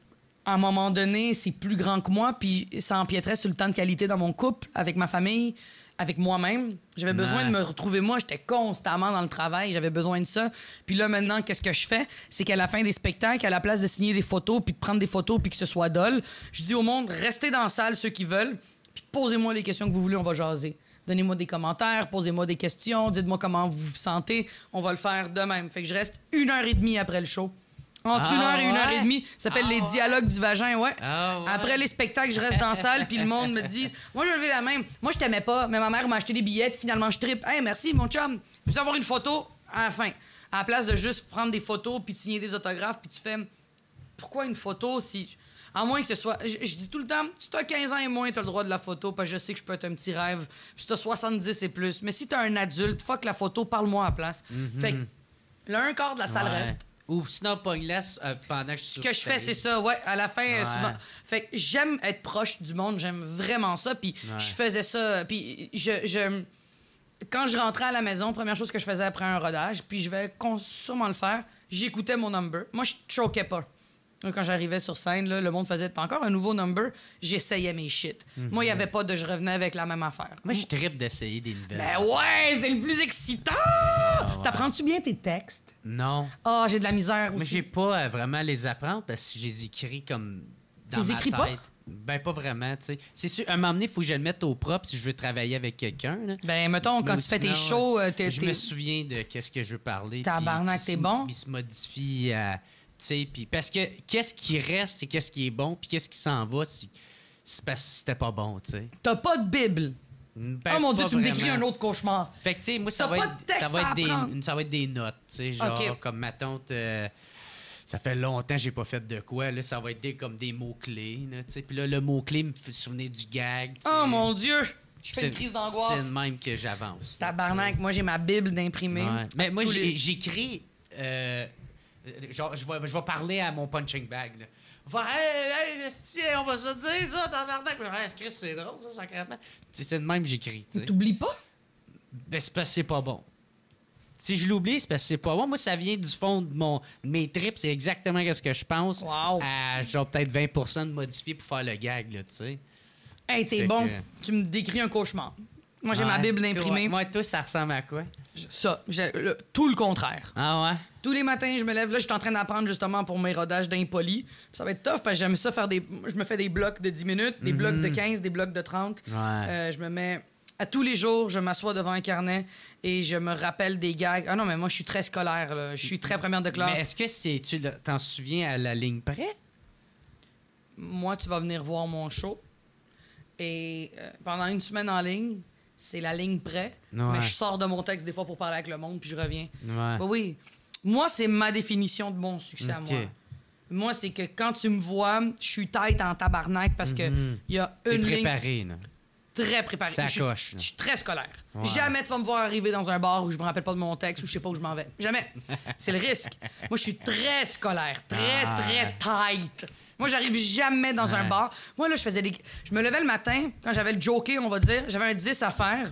un moment donné, c'est plus grand que moi, puis ça empiéterait sur le temps de qualité dans mon couple, avec ma famille, avec moi-même. J'avais besoin de me retrouver moi. J'étais constamment dans le travail. J'avais besoin de ça. Puis là, maintenant, qu'est-ce que je fais? C'est qu'à la fin des spectacles, à la place de signer des photos, puis de prendre des photos, puis que ce soit dole, je dis au monde, restez dans la salle, ceux qui veulent, puis posez-moi les questions que vous voulez, on va jaser. Donnez-moi des commentaires, posez-moi des questions, dites-moi comment vous vous sentez. On va le faire de même. Fait que je reste 1h30 après le show. Entre 1h et 1h30. Ça s'appelle les dialogues du vagin, ouais. Après les spectacles, je reste dans la salle, puis le monde me dit... Moi, je levé la main. Moi, je t'aimais pas, mais ma mère m'a acheté des billets, puis finalement, je trippe. Hey, merci, mon chum. Je veux avoir une photo à la fin. À la place de juste prendre des photos, puis de signer des autographes, puis tu fais... Pourquoi une photo si... À moins que ce soit... Je dis tout le temps, si t'as 15 ans et moins, t'as le droit de la photo, parce que je sais que je peux être un petit rêve. Puis si t'as 70 et plus. Mais si t'es un adulte, fuck la photo, parle-moi à la place. Fait que le 1/4 de la salle reste. Ou sinon, pogne-laisse pendant que je suis Ce que je fais, c'est ça, ouais. À la fin, souvent. Fait que j'aime être proche du monde, j'aime vraiment ça. Puis je faisais ça. Puis quand je rentrais à la maison, première chose que je faisais après un rodage, puis je vais sûrement le faire, j'écoutais mon number. Moi, je choquais pas. Quand j'arrivais sur scène, là, le monde faisait « T'as encore un nouveau number? » J'essayais mes shit. Moi, il n'y avait pas de « je revenais avec la même affaire ». Moi, je trippe d'essayer des nouvelles. Ben ouais, c'est le plus excitant! T'apprends-tu bien tes textes? Non. Ah, j'ai de la misère aussi. Mais j'ai pas vraiment à les apprendre parce que je les écris comme dans Tu les ma écris tête. pas? Ben, pas vraiment, tu sais. C'est sûr, à un moment donné, il faut que je le mette au propre si je veux travailler avec quelqu'un. Là. Ben, mettons, quand Ou tu fais tes sinon, shows, je me souviens de qu'est-ce que je veux parler. Tabarnak, puis t'es bon? Il se modifie à... Puis parce que qu'est-ce qui reste, c'est qu'est-ce qui est bon, puis qu'est-ce qui s'en va, c'est parce que c'était pas bon, tu sais. T'as pas de Bible. Ben, Oh mon Dieu, pas tu me décris vraiment. un autre cauchemar. Fait que, tu sais, moi, ça T'as va, pas de texte ça, va à être apprendre. ça va être des notes, tu sais, genre, Ok. comme ma tante, ça fait longtemps que j'ai pas fait de quoi, là, ça va être comme des mots-clés, là, tu sais. Puis là, le mot-clé me fait souvenir du gag, tu sais. Oh mon Dieu! Je fais C'est- une crise d'angoisse. C'est de même que j'avance. Tabarnak, moi j'ai ma Bible d'imprimé. Ouais. Mais moi, Tous les- j'écris. Genre, je vais parler à mon punching bag. Là. On va faire, hey, esti, on va se dire ça, tabarnak. Hey, Chris, c'est drôle, ça, sacrément. C'est de même que j'écris. tu sais. T'oublies pas? Ben, c'est parce que c'est pas bon. Si je l'oublie, c'est parce que c'est pas bon. Moi, ça vient du fond de mes tripes. C'est exactement ce que je pense. Wow. À genre peut-être 20% de modifier pour faire le gag, là, tu sais. Hey, t'es Fait bon. que- Tu me décris un cauchemar. Moi, j'ai ma Ouais. Bible d'imprimé. Moi, toi, ça ressemble à quoi? Ça, tout le contraire. Ah ouais? Tous les matins, je me lève. Là, je suis en train d'apprendre justement pour mes rodages d'impoli. Ça va être tough parce que j'aime ça faire des. Je me fais des blocs de 10 minutes, des blocs de 15, des blocs de 30. Ouais. Je me mets. À tous les jours, je m'assois devant un carnet et je me rappelle des gags. Ah non, mais moi, je suis très scolaire. Là. Je suis très première de classe. Mais est-ce que tu t'en souviens à la ligne près? Moi, tu vas venir voir mon show. Et pendant une semaine en ligne, c'est la ligne près. Ouais. Mais je sors de mon texte des fois pour parler avec le monde, puis je reviens. Ouais. Bah oui. Moi, c'est ma définition de mon succès à Ok. moi. Moi, c'est que quand tu me vois, je suis tête en tabarnak parce que il y a T'es une ligne préparé, là. très préparée. Ça Je- coche, là. Je suis très scolaire. Ouais. Jamais tu vas me voir arriver dans un bar où je me rappelle pas de mon texte ou je sais pas où je m'en vais. Jamais. C'est le risque. Moi, je suis très scolaire, très tight. Moi, j'arrive jamais dans un Ouais. bar. Moi, là, je me levais le matin, quand j'avais le joker, on va dire, j'avais un 10 à faire.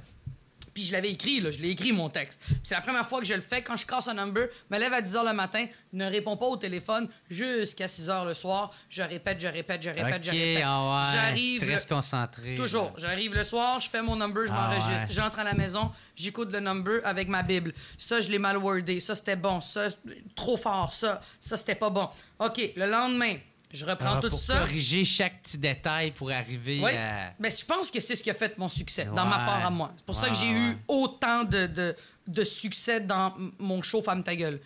Puis je l'avais écrit, là, je l'ai écrit mon texte. Puis c'est la première fois que je le fais. Quand je casse un number, me lève à 10 h le matin, ne réponds pas au téléphone jusqu'à 6 h le soir. Je répète. Ah ouais. J'arrive. Tu restes concentré. Toujours. Là. J'arrive le soir, je fais mon number, je m'enregistre. Ouais. J'entre à la maison, j'écoute le number avec ma Bible. Ça, je l'ai mal wordé. Ça, c'était bon. Ça, trop fort. Ça, c'était pas bon. OK, le lendemain, je reprends tout pour ça. corriger chaque petit détail pour arriver Oui. à... Ben, je pense que c'est ce qui a fait mon succès, dans Ouais. ma part à moi. C'est pour ça que j'ai eu autant de succès dans mon show Femme ta gueule.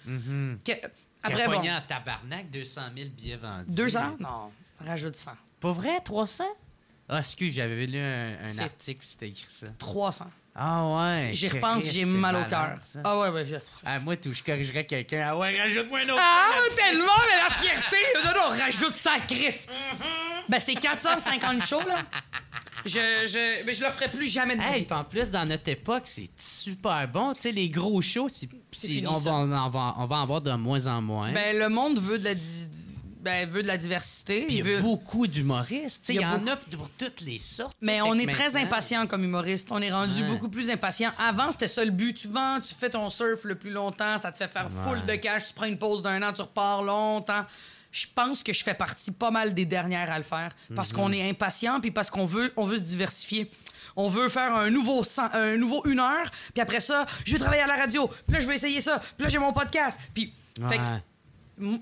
Après, bon. Pogné en tabarnak, 200 000 billets vendus. 200? Non, rajoute 100. Pas vrai, 300? Ah, excuse, j'avais lu un C'est- article où c'était écrit ça. 300. Ah ouais. J'y repense, Christ, j'ai c'est mal au malade, cœur. ça. Ah ouais. Ah, moi, tout, je corrigerais quelqu'un. Ah ouais, rajoute-moi un autre. Ah, tellement, mais la fierté! Non, rajoute ça, Chris! Ben, c'est 450 shows, là. Mais je le ferai plus jamais de ma Hey, vie. puis en plus, dans notre époque, c'est super bon. Tu sais, les gros shows, fini, on ça. va en avoir de moins en moins. Ben, le monde veut de la diversité. Puis il y a veut... beaucoup d'humoristes. Tu sais, Il il y y a en a pour toutes les sortes. Mais tu sais, on fait est que très maintenant- impatient comme humoriste. On est rendu Ouais. beaucoup plus impatient. Avant, c'était ça le but. Tu vends, tu fais ton surf le plus longtemps, ça te fait faire full de cash, tu prends une pause d'1 an, tu repars longtemps. Je pense que je fais partie pas mal des dernières à le faire parce qu'on est impatient puis parce qu'on veut se diversifier. On veut faire un nouveau 1 heure, puis après ça, je vais travailler à la radio, puis là, je vais essayer ça, puis là, j'ai mon podcast. Puis, fait que, Ouais.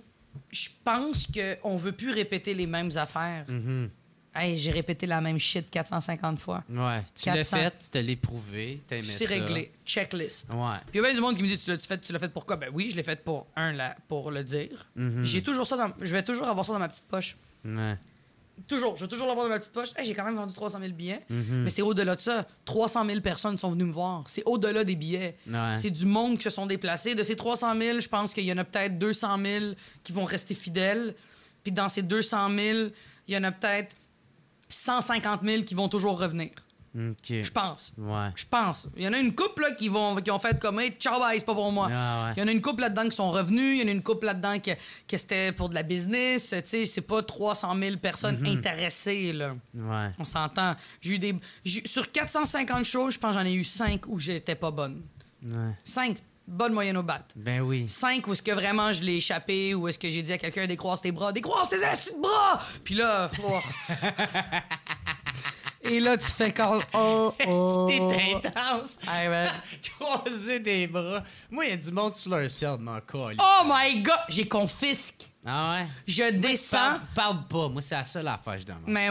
je pense qu'on veut plus répéter les mêmes affaires. Hey, j'ai répété la même shit 450 fois. Ouais, tu l'as 400. fait, tu te l'as prouvé, t'as aimé ça. C'est réglé. Checklist. Ouais. Puis il y a bien du monde qui me dit tu l'as fait pourquoi? Ben oui, je l'ai fait pour pour le dire. J'ai toujours ça je vais toujours avoir ça dans ma petite poche. Ouais. Toujours. Je vais toujours l'avoir dans ma petite poche. Hey, j'ai quand même vendu 300 000 billets. Mais c'est au-delà de ça. 300 000 personnes sont venues me voir. C'est au-delà des billets. Ouais. C'est du monde qui se sont déplacés. De ces 300 000, je pense qu'il y en a peut-être 200 000 qui vont rester fidèles. Puis dans ces 200 000, il y en a peut-être 150 000 qui vont toujours revenir. OK. Je pense. Ouais. Je pense. Il y en a une couple là, qui ont fait comme hey, ciao bye, c'est pas pour moi. Ah ouais. Il y en a une couple là-dedans qui sont revenus. Il y en a une couple là-dedans que c'était pour de la business. Tu sais, c'est pas 300 000 personnes intéressées, là. Ouais. On s'entend. Sur 450 shows, je pense que j'en ai eu 5 où j'étais pas bonne. Ouais. 5 bonnes moyennes au bat. Ben oui. 5 où est-ce que vraiment je l'ai échappé, ou est-ce que j'ai dit à quelqu'un décroise tes bras, décroise tes astis de bras! Puis là, oh. Et là, tu fais comme oh. T'es intense. Hey, man. Croiser des bras. Moi, il y a du monde sur leur selle, mon colis. Oh my god! J'ai confisque. Ah ouais? Je descends. Parle pas. Moi, c'est la seule affaire que je demande. Mais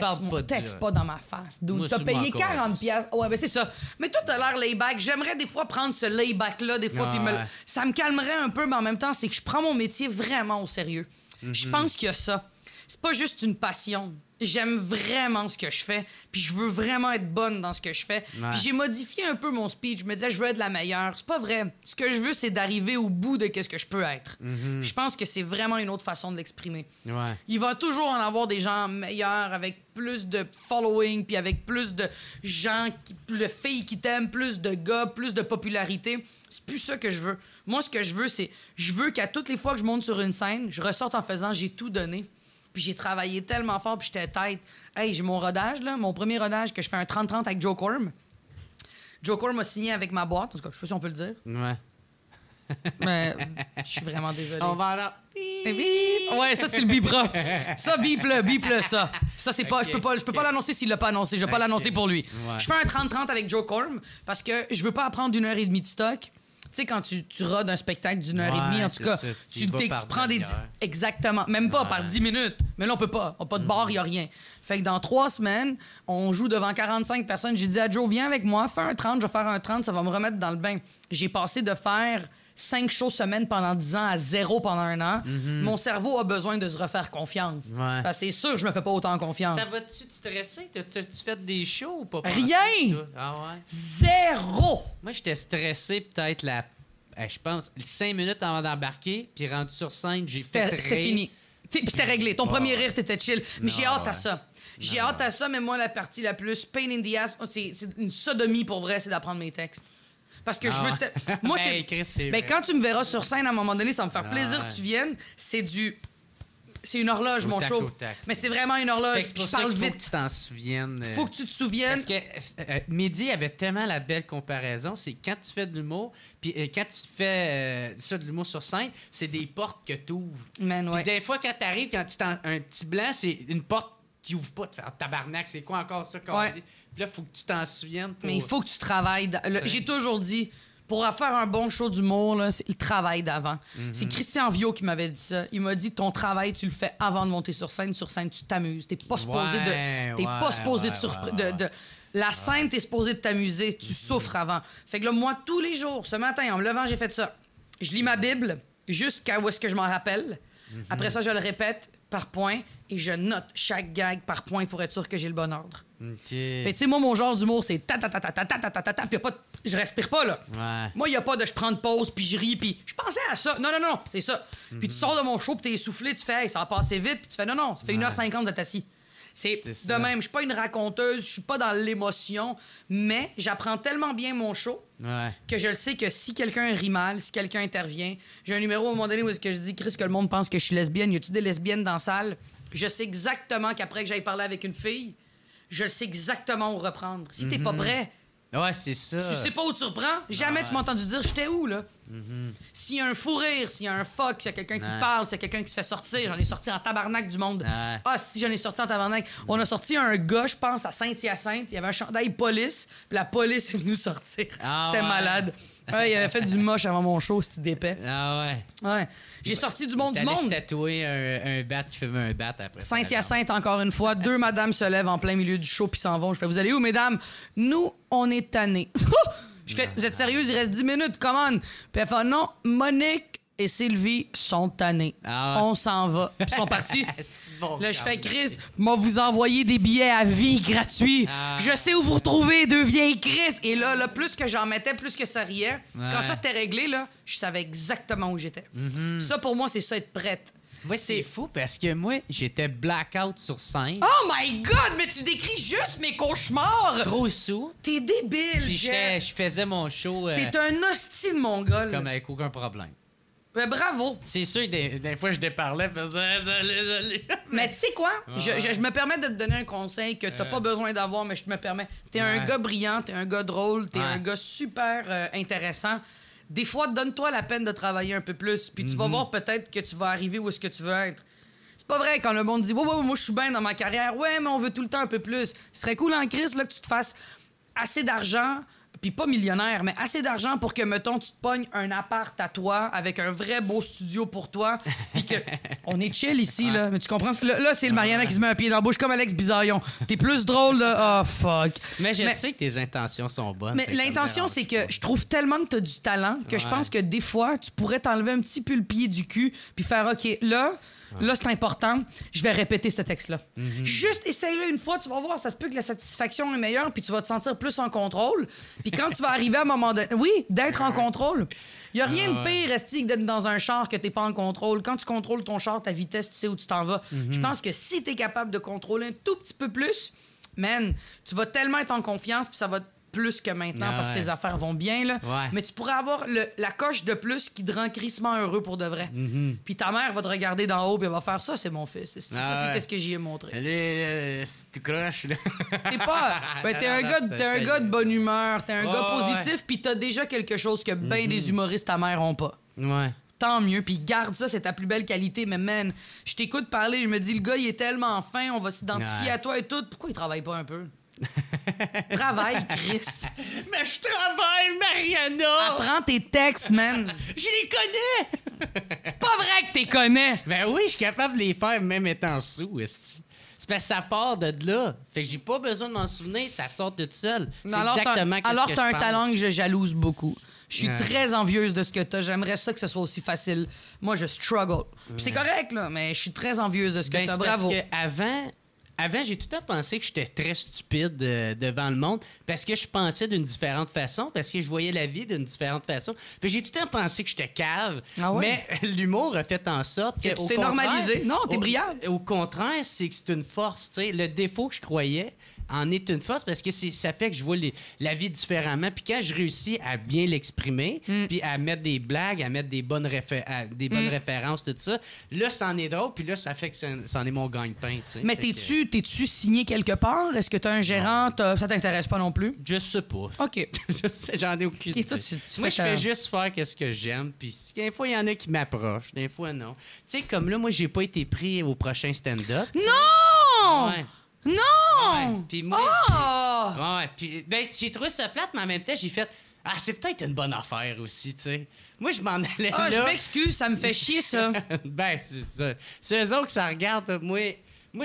Parle pas de texte là. pas dans ma face. Dude. Moi, T'as je payé m'en 40 piastres. Ouais, ben c'est ça. Mais toi, t'as l'air layback. J'aimerais des fois prendre ce layback-là, des fois, Ah puis ouais. ça me calmerait un peu, mais en même temps, c'est que je prends mon métier vraiment au sérieux. Je pense qu'il y a ça. C'est pas juste une passion. J'aime vraiment ce que je fais, puis je veux vraiment être bonne dans ce que je fais. Ouais. Puis j'ai modifié un peu mon speech. Je me disais, je veux être la meilleure. C'est pas vrai. Ce que je veux, c'est d'arriver au bout de ce que je peux être. Je pense que c'est vraiment une autre façon de l'exprimer. Ouais. Il va toujours en avoir des gens meilleurs, avec plus de following, puis avec plus de gens, de filles qui t'aiment, plus de gars, plus de popularité. C'est plus ça que je veux. Moi, ce que je veux, c'est... Je veux qu'à toutes les fois que je monte sur une scène, je ressorte en faisant « j'ai tout donné ». Puis j'ai travaillé tellement fort, puis j'étais tête. Hey, j'ai mon rodage, là, mon premier rodage, que je fais un 30-30 avec Joe Corm. Joe Corm m'a signé avec ma boîte, en tout cas, je sais pas si on peut le dire. Ouais. Mais je suis vraiment désolé. On va là. Bip. Ouais, ça, tu le biperas. Ça, bip-le, ça. Ça, c'est pas... Ok. Je peux pas l'annoncer s'il l'a pas annoncé. Je vais pas l'annoncer pour lui. Ouais. Je fais un 30-30 avec Joe Corm parce que je veux pas apprendre 1h30 de stock. Tu sais, quand tu rodes un spectacle d'1h30, Ouais, en tout c'est cas, ça. Tu tu y vas par prends des... demi-heure. Exactement. Même pas par 10 minutes. Mais là, on peut pas. On n'a pas de bar, il y a rien. Fait que dans 3 semaines, on joue devant 45 personnes. J'ai dit à Joe, viens avec moi, fais un 30, je vais faire un 30, ça va me remettre dans le bain. J'ai passé de faire 5 shows semaine pendant 10 ans à 0 pendant 1 an. Mon cerveau a besoin de se refaire confiance. Ouais. Parce que c'est sûr que je me fais pas autant confiance. Ça va-tu te stresser? T'as-tu fait des shows ou pas? Rien! Ça? Ah ouais? 0! Moi, j'étais stressé peut-être je pense, 5 minutes avant d'embarquer, puis rendu sur scène, j'ai fait C'était rire. fini. Puis c'était réglé. Ton premier rire, t'étais chill. Mais j'ai hâte à ouais. ça. J'ai hâte à ça, mais moi, la partie la plus pain in the ass, c'est une sodomie pour vrai, c'est d'apprendre mes textes. Parce que je veux... Moi, c'est... Hey, Chris, c'est Ben, vrai. quand tu me verras sur scène, à un moment donné, ça va me faire Ah plaisir ouais. que tu viennes. C'est du... C'est une horloge, mon show. Mais c'est vraiment une horloge. Fait que Je parle faut vite. que tu t'en souviennes. Faut que tu te souviennes. Parce que Mehdi avait tellement la belle comparaison, c'est quand tu fais de l'humour, puis quand tu fais ça de l'humour sur scène, c'est des portes que tu ouvres. Man, ouais. Des fois, quand tu arrives, quand tu t'en un petit blanc, c'est une porte qui ouvre pas. Tu fais tabarnak, c'est quoi encore ça? Ouais. Puis là, il faut que tu t'en souviennes. Mais il faut que tu travailles. J'ai toujours dit, pour faire un bon show d'humour, là, c'est le travail d'avant. C'est Christian Viau qui m'avait dit ça. Il m'a dit, ton travail, tu le fais avant de monter sur scène. Sur scène, tu t'amuses. T'es pas supposé de... La scène, t'es supposé de t'amuser. Tu souffres avant. Fait que là, moi, tous les jours, ce matin, en me levant, j'ai fait ça. Je lis ma Bible jusqu'à où est-ce que je m'en rappelle. Après ça, je le répète par point et je note chaque gag par point pour être sûr que j'ai le bon ordre. Fait tu sais, moi, mon genre d'humour, c'est ta-ta-ta-ta-ta-ta-ta-ta-ta, puis je respire pas, là. Ouais. Moi, il y a pas de je prends de pause, puis je ris, puis je pensais à ça. Non, c'est ça. Puis tu sors de mon show, puis t'es essoufflé, tu fais, hey, ça va passer vite, puis tu fais, non, ça fait 1h50 d'être assis. C'est de même, je suis pas une raconteuse, je suis pas dans l'émotion, mais j'apprends tellement bien mon show que je le sais que si quelqu'un rit mal, si quelqu'un intervient, j'ai un numéro à un moment donné où est-ce que je dis, Chris, que le monde pense que je suis lesbienne, y a-tu des lesbiennes dans la salle? Je sais exactement qu'après que j'aille parler avec une fille, je sais exactement où reprendre. Si t'es pas prêt, ouais, c'est ça. tu sais pas où tu reprends, jamais tu m'as entendu dire j'étais où, là. S'il y a un fou rire, s'il y a un fuck, s'il y a quelqu'un qui parle, s'il y a quelqu'un qui se fait sortir, j'en ai sorti en tabarnak du monde. Ah, si j'en ai sorti en tabarnak. On a sorti un gars, je pense, à Saint-Hyacinthe. Il y avait un chandail police, puis la police est venue sortir. C'était malade. Ouais, il avait fait du moche avant mon show, c'était épais. Ah ouais. Ouais. J'ai sorti du monde du monde. Tatoué un bat qui fait un bat après. Saint-Hyacinthe, encore une fois. 2 madames se lèvent en plein milieu du show puis s'en vont. Je fais, vous allez où, mesdames? Nous, on est tannés. Je fais, vous êtes sérieuse? Il reste 10 minutes, come on. Puis elle fait, non, Monique et Sylvie sont tannées. On s'en va. Puis ils sont partis. Là, je fais, Chris, moi, vous envoyer des billets à vie gratuits. Je sais où vous retrouvez, 2 vieilles Chris. Et là, plus que j'en mettais, plus que ça riait. Quand ça c'était réglé, là, je savais exactement où j'étais. Ça, pour moi, c'est ça, être prête. Ouais, c'est fou parce que moi, j'étais blackout sur scène. Oh my God, mais tu décris juste mes cauchemars! Trop sous. T'es débile, Puis je faisais mon show... T'es un hostie de mongol. Comme avec aucun problème. Ben, bravo. C'est sûr, des fois, je déparlais, je faisais désolé. Mais tu sais quoi? Je me permets de te donner un conseil que t'as pas besoin d'avoir, mais je me permets. T'es un gars brillant, t'es un gars drôle, t'es un gars super intéressant. Des fois, donne-toi la peine de travailler un peu plus, puis tu vas voir peut-être que tu vas arriver où est-ce que tu veux être. C'est pas vrai quand le monde dit « Ouais, moi, je suis bien dans ma carrière. Ouais, mais on veut tout le temps un peu plus. » Ce serait cool en crise là, que tu te fasses assez d'argent, puis pas millionnaire, mais assez d'argent pour que, mettons, tu te pognes un appart à toi avec un vrai beau studio pour toi, puis que on est chill ici, là. Mais tu comprends? Là, c'est le Mariana qui se met un pied dans la bouche comme Alex Bisaillon. T'es plus drôle, là. Oh, fuck. Mais je sais que tes intentions sont bonnes. Mais l'intention, c'est que je trouve tellement que t'as du talent que je pense que des fois, tu pourrais t'enlever un petit peu le pied du cul puis faire, OK, là, c'est important, je vais répéter ce texte-là. Juste essaye-le une fois, tu vas voir, ça se peut que la satisfaction est meilleure puis tu vas te sentir plus en contrôle. Puis quand tu vas arriver à un moment donné... Oui, d'être en contrôle. Il y a rien de pire, Esti, que d'être dans un char que t'es pas en contrôle. Quand tu contrôles ton char, ta vitesse, tu sais où tu t'en vas. Je pense que si t'es capable de contrôler un tout petit peu plus, man, tu vas tellement être en confiance puis ça va plus que maintenant parce que tes affaires vont bien, là. Mais tu pourrais avoir la coche de plus qui te rend crissement heureux pour de vrai. Puis ta mère va te regarder d'en haut puis elle va faire ça, c'est mon fils. Ça, c'est qu'est-ce que j'y ai montré. Tu croches, là. T'es un gars de bonne humeur, t'es un gars positif puis t'as déjà quelque chose que ben des humoristes ta mère ont pas. Tant mieux, puis garde ça, c'est ta plus belle qualité. Mais man, je t'écoute parler, je me dis, le gars, il est tellement fin, on va s'identifier à toi et tout. Pourquoi il travaille pas un peu? Travaille, Chris. Mais je travaille, Mariana! Apprends tes textes, man. Je les connais! C'est pas vrai que t'es connais! Ben oui, je suis capable de les faire même étant sous, esti. C'est parce que ça part de là. Fait que j'ai pas besoin de m'en souvenir, ça sort de tout seul. C'est exactement ce que alors je t'as un parle. talent que je jalouse beaucoup. Je suis très envieuse de ce que t'as. J'aimerais ça que ce soit aussi facile. Moi, je struggle. Puis c'est correct, là, mais je suis très envieuse de ce que t'as. Bravo. Parce que avant, j'ai tout le temps pensé que j'étais très stupide devant le monde parce que je pensais d'une différente façon, parce que je voyais la vie d'une différente façon. Fait que j'ai tout le temps pensé que j'étais cave. Mais l'humour a fait en sorte que... Tu t'es normalisé. Non, t'es brillant. Au contraire, c'est que c'est une force. T'sais. Le défaut que je croyais, en est une force parce que ça fait que je vois la vie différemment. Puis quand je réussis à bien l'exprimer, puis à mettre des blagues, à mettre des bonnes références, tout ça, là, c'en est drôle. Puis là, ça fait que c'en est mon gagne-pain. Mais t'es-tu signé quelque part? Est-ce que t'as un gérant? Ça t'intéresse pas non plus? Je sais pas. OK. Je sais, j'en ai aucune idée. Moi, je fais juste faire ce que j'aime. Puis des fois, il y en a qui m'approchent. Des fois, non. Tu sais, comme là, moi, j'ai pas été pris au prochain stand-up. Non! Ouais. Non! Ouais. Puis moi, Oh! puis j'ai trouvé ça plate, mais en même temps, j'ai fait c'est peut-être une bonne affaire aussi, tu sais. Moi, je m'en allais là. Je m'excuse, ça me fait chier, ça. Ben, c'est ça. C'est eux autres qui ça regarde. Moi,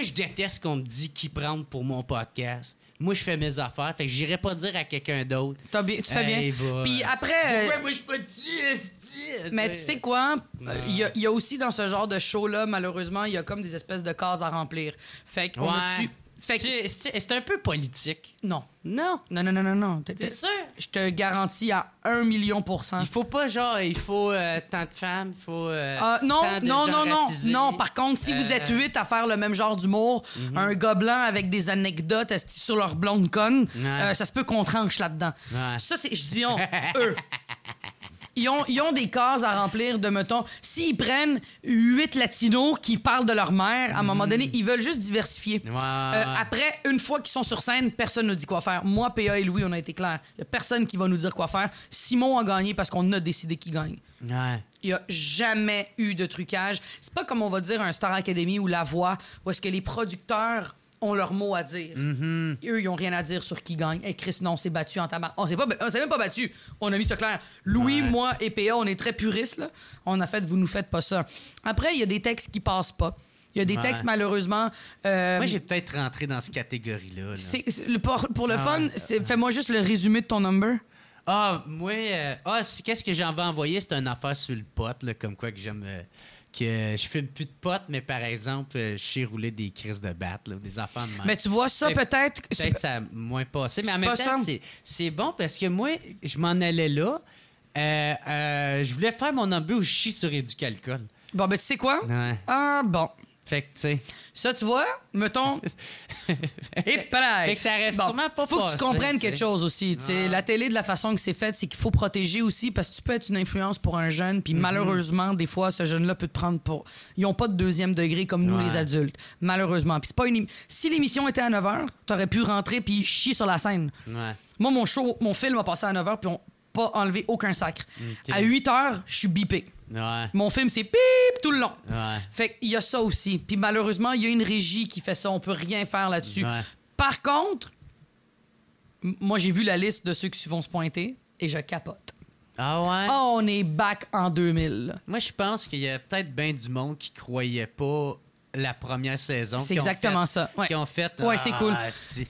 je déteste qu'on me dise qui prendre pour mon podcast. Moi, je fais mes affaires, fait que j'irai pas dire à quelqu'un d'autre. Tu fais bien. Puis après... moi, je suis pas dessus. Mais tu sais quoi? Il y a aussi dans ce genre de show-là, malheureusement, il y a comme des espèces de cases à remplir. Fait que c'est un peu politique. Non. Non. Non. T'es sûr? Je te garantis à 1 million %. Il faut pas, il faut tant de femmes, il faut non. Par contre, si vous êtes 8 à faire le même genre d'humour, un gars blanc avec des anecdotes sur leur blonde conne, ça se peut qu'on tranche là-dedans. Ouais. Ça, c'est... Je dis eux. Ils ont des cases à remplir de, mettons, s'ils prennent 8 latinos qui parlent de leur mère, à un moment donné, ils veulent juste diversifier. Après, une fois qu'ils sont sur scène, personne ne nous dit quoi faire. Moi, PA et Louis, on a été clairs. Il n'y a personne qui va nous dire quoi faire. Simon a gagné parce qu'on a décidé qu'il gagne. Ouais. Il n'y a jamais eu de trucage. C'est pas comme on va dire un Star Academy ou La Voix, où est-ce que les producteurs ont leur mot à dire. Eux, ils n'ont rien à dire sur qui gagne. Hey, Chris, non, on s'est battu en tabac. On s'est même pas battu. On a mis ça clair. Louis, moi et PA, on est très puristes. Là. On a fait, vous nous faites pas ça. Après, il y a des textes qui passent pas. Il y a des textes, malheureusement... Moi, j'ai peut-être rentré dans cette catégorie-là. Pour le fun, fais-moi juste le résumé de ton number. Qu'est-ce que j'en vais envoyer? C'est une affaire sur le pot, là, comme quoi que j'aime... que je fume plus de potes, mais par exemple, je sais rouler des crises de batte, là, des affaires de même. Mais tu vois, ça peut-être... Peut-être ça a moins passé, mais en même temps, c'est bon parce que moi, je m'en allais là. Je voulais faire mon number où je chie sur Éducalcool. Bon, ben tu sais quoi? Ouais. Ah, bon. Fait que, tu sais... Ça, tu vois, mettons... Et pareil. Fait que ça reste sûrement pas faut que tu comprennes t'sais. quelque chose aussi. La télé, de la façon que c'est fait, c'est qu'il faut protéger aussi parce que tu peux être une influence pour un jeune, puis malheureusement, des fois, ce jeune-là peut te prendre pour... Ils ont pas de deuxième degré comme nous, les adultes. Malheureusement. Puis c'est pas une... Si l'émission était à 9h, t'aurais pu rentrer puis chier sur la scène. Ouais. Moi, mon film a passé à 9h, puis on pas enlevé aucun sacre. À 8h, je suis bipé. Ouais. Mon film, c'est pip tout le long. Ouais. Fait qu'il y a ça aussi. Puis malheureusement, il y a une régie qui fait ça. On peut rien faire là-dessus. Ouais. Par contre, moi, j'ai vu la liste de ceux qui vont se pointer et je capote. Ah ouais? Oh, on est back en 2000. Moi, je pense qu'il y a peut-être bien du monde qui croyait pas la première saison. C'est exactement ça. Ouais. Qui ont fait... Ouais, c'est cool.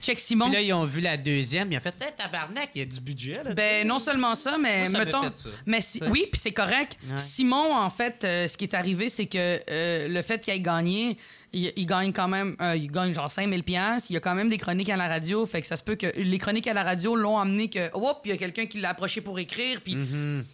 Check Simon. Puis là, ils ont vu la deuxième. Ils ont fait tabarnak, il y a du budget. Là, ben, non seulement ça, mais moi, ça mettons... fait ça. Mais oui, puis c'est correct. Ouais. Simon, en fait, ce qui est arrivé, c'est que le fait qu'il ait gagné... Il gagne quand même, il gagne genre 5 000 $. Il y a quand même des chroniques à la radio. Fait que ça se peut que les chroniques à la radio l'ont amené que, il y a quelqu'un qui l'a approché pour écrire. Puis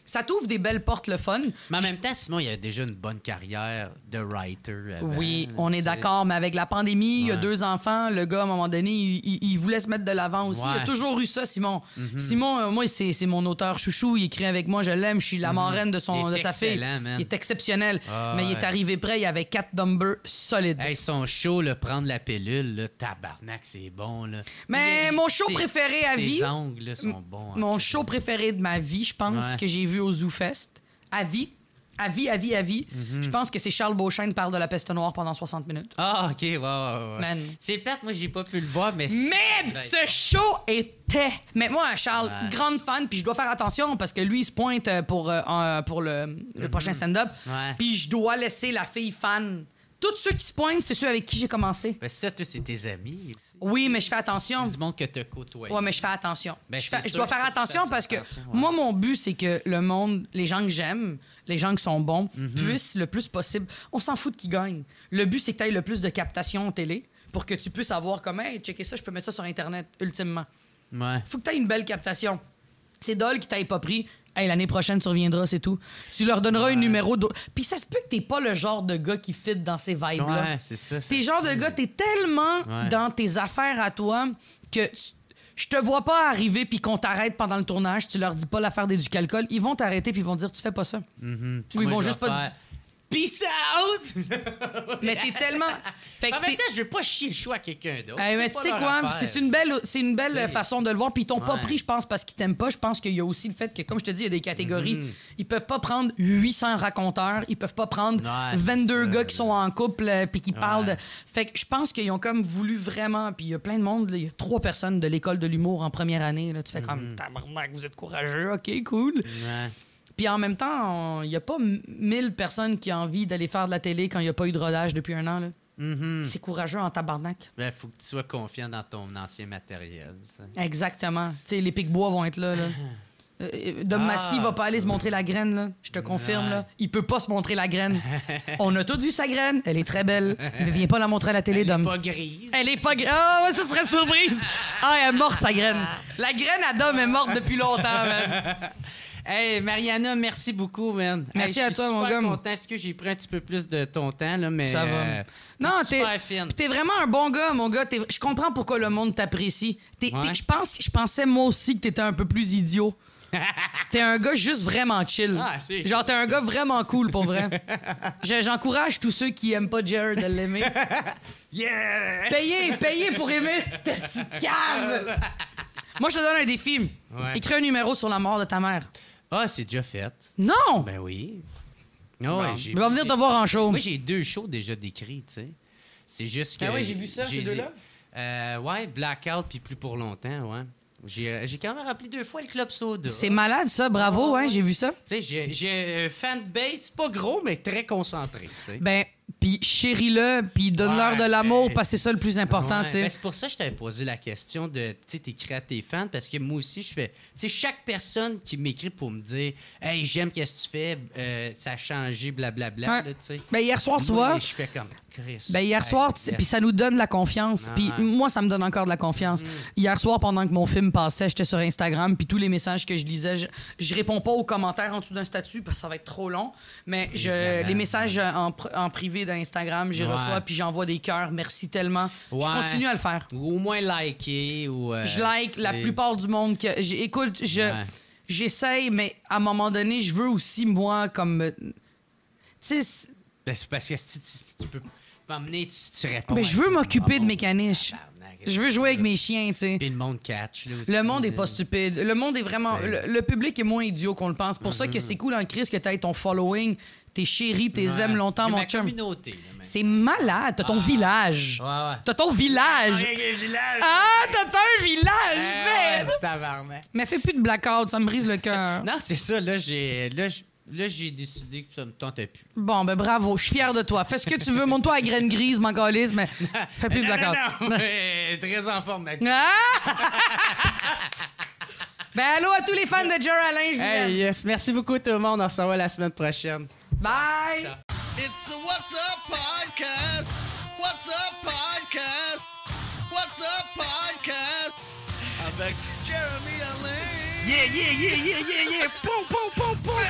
ça t'ouvre des belles portes, le fun. Mais en même temps, Simon, il a déjà une bonne carrière de writer. Avant, oui, on est d'accord. Mais avec la pandémie, il y a 2 enfants. Le gars, à un moment donné, il voulait se mettre de l'avant aussi. Il a toujours eu ça, Simon. Simon, moi, c'est mon auteur chouchou. Il écrit avec moi, je l'aime. Je suis la marraine de sa fille. Man. Il est exceptionnel. Mais il est arrivé prêt. Il y avait 4 numbers solides. Hey, son show, là, prendre la pilule, là, tabarnak, c'est bon. Là. Mais mon show préféré à vie... Ses ongles là, sont bons. Mon show préféré de ma vie, je pense, que j'ai vu au ZooFest, à vie. Je pense que c'est Charles Beauchesne parle de la peste noire pendant 60 minutes. Ah, OK, ouais. Man. C'est plate, moi, j'ai pas pu le voir, mais... Man, ce show était... Mais moi, Charles, grande fan, puis je dois faire attention parce que lui, il se pointe pour le prochain stand-up. Puis je dois laisser la fille fan... Tous ceux qui se pointent, c'est ceux avec qui j'ai commencé. Ben ça, toi, c'est tes amis. Oui, mais je fais attention. C'est du monde que t'as côtoyé. Ouais, mais je fais attention. Ben, je dois faire attention parce que moi, mon but, c'est que le monde, les gens que j'aime, les gens qui sont bons, puissent le plus possible. On s'en fout de qui gagne. Le but, c'est que tu aies le plus de captation en télé pour que tu puisses avoir comme, hey, checker ça, je peux mettre ça sur Internet, ultimement. Ouais. Faut que tu aies une belle captation. C'est dole qui t'aille pas pris. Hey, l'année prochaine, tu reviendras, c'est tout. Tu leur donneras un numéro d'eau. Puis ça se peut que t'es pas le genre de gars qui fit dans ces vibes-là. Ouais, c'est ça. T'es genre de gars, t'es tellement dans tes affaires à toi que je te vois pas arriver puis qu'on t'arrête pendant le tournage, tu leur dis pas l'affaire d'éducalcool, ils vont t'arrêter puis ils vont dire tu fais pas ça. Ou ils vont juste pas... Peace out! Mais t'es tellement... Fait que en même temps, je veux pas chier le choix à quelqu'un d'autre. mais tu sais quoi, c'est une belle façon de le voir. Puis ils t'ont pas pris, je pense, parce qu'ils t'aiment pas. Je pense qu'il y a aussi le fait que, comme je te dis, il y a des catégories. Ils peuvent pas prendre 800 raconteurs. Ils peuvent pas prendre 22 gars qui sont en couple puis qui parlent de... Fait que je pense qu'ils ont comme voulu vraiment... Puis il y a plein de monde. Il y a 3 personnes de l'école de l'humour en première année. Là. Tu fais comme, tabarnak, vous êtes courageux. OK, cool. Ouais. Puis en même temps, il y a pas 1000 personnes qui ont envie d'aller faire de la télé quand il n'y a pas eu de rodage depuis un an. Là. C'est courageux en tabarnak. Ben, faut que tu sois confiant dans ton ancien matériel. T'sais. Exactement. Tu sais, les Pic-Bois vont être là. Dom Massy va pas aller se montrer la graine, là. Je te confirme, là. Il peut pas se montrer la graine. On a tous vu sa graine. Elle est très belle. Mais viens pas la montrer à la télé, Dom. Elle est pas grise. Elle est pas grise. Ah, ouais, ça serait surprise. Ah, elle est morte, sa graine. La graine à Dom est morte depuis longtemps, man. Hey, Mariana, merci beaucoup, man. Merci à toi, mon gars. Je suis super content. Est-ce que j'ai pris un petit peu plus de ton temps, là, mais... Ça va. Non, super fine. T'es vraiment un bon gars, mon gars. Je comprends pourquoi le monde t'apprécie. Je pensais, moi aussi, que t'étais un peu plus idiot. T'es un gars juste vraiment chill. Genre, t'es un gars vraiment cool, pour vrai. J'encourage tous ceux qui aiment pas Jared de l'aimer. Yeah! Payez pour aimer cette petite cave! Moi, je te donne un défi. Écris un numéro sur la mort de ta mère. Ah, c'est déjà fait. Non! Ben oui. Oh, il va venir te voir en show. Moi, j'ai 2 shows déjà décrits, tu sais. C'est juste que... Ah oui, j'ai vu ça, ces deux-là? Ouais, Blackout puis Plus pour longtemps, ouais. J'ai quand même rempli 2 fois le Club Soda. C'est malade, ça. Bravo, j'ai vu ça. Tu sais, j'ai un fanbase pas gros, mais très concentré, tu sais. Ben, puis chéris-le, puis donne-leur de l'amour, parce que c'est ça le plus important, tu sais. Ben, c'est pour ça que je t'avais posé la question de, tu sais, t'écris à tes fans, parce que moi aussi, je fais... Tu sais, chaque personne qui m'écrit pour me dire « Hey, j'aime qu'est-ce que tu fais, ça a changé, blablabla, là, tu sais. » Ben, hier soir, tu vois... Je fais comme... Chris, ben, hier soir, puis ça nous donne de la confiance. Puis moi, ça me donne encore de la confiance. Hier soir, pendant que mon film passait, j'étais sur Instagram, puis tous les messages que je lisais, je réponds pas aux commentaires en dessous d'un statut, parce que ça va être trop long, mais les messages en privé d'Instagram, j'y reçois, puis j'envoie des cœurs. Merci tellement. Je continue à le faire. Ou au moins liker. Ou, je like la plupart du monde. Écoute, j'essaye, mais à un moment donné, je veux aussi, moi, comme... Tu sais... C'est parce que tu peux m'emmener, tu réponds. Mais je veux m'occuper de mes caniches. Je veux jouer avec mes chiens, tu sais. Puis le monde catch, là aussi. Le monde est pas stupide. Le monde est vraiment... Le public est moins idiot qu'on le pense. Pour ça que c'est cool en crise que t'aies ton following, tes chéris, tes aimes longtemps, mon chum. C'est malade. T'as ton village. T'as ton village. T'as un village, man! Tabarnak. Mais fais plus de blackout, ça me brise le cœur. Non, c'est ça. Là, j'ai décidé que ça me tentait plus. Bon, ben bravo. Je suis fier de toi. Fais ce que tu veux. Monte-toi à graine grise, mon galice, mais fais plus de blackout. Non, très en forme, mec. Ben, allô à tous les fans de Jer Alain, je vous aime. Yes. Merci beaucoup tout le monde. On se revoit la semaine prochaine. Bye! Ciao. It's the What's Up Podcast. What's Up Podcast. What's Up Podcast. Avec Jeremy Alain. Yeah. Poum, poum, poum, poum.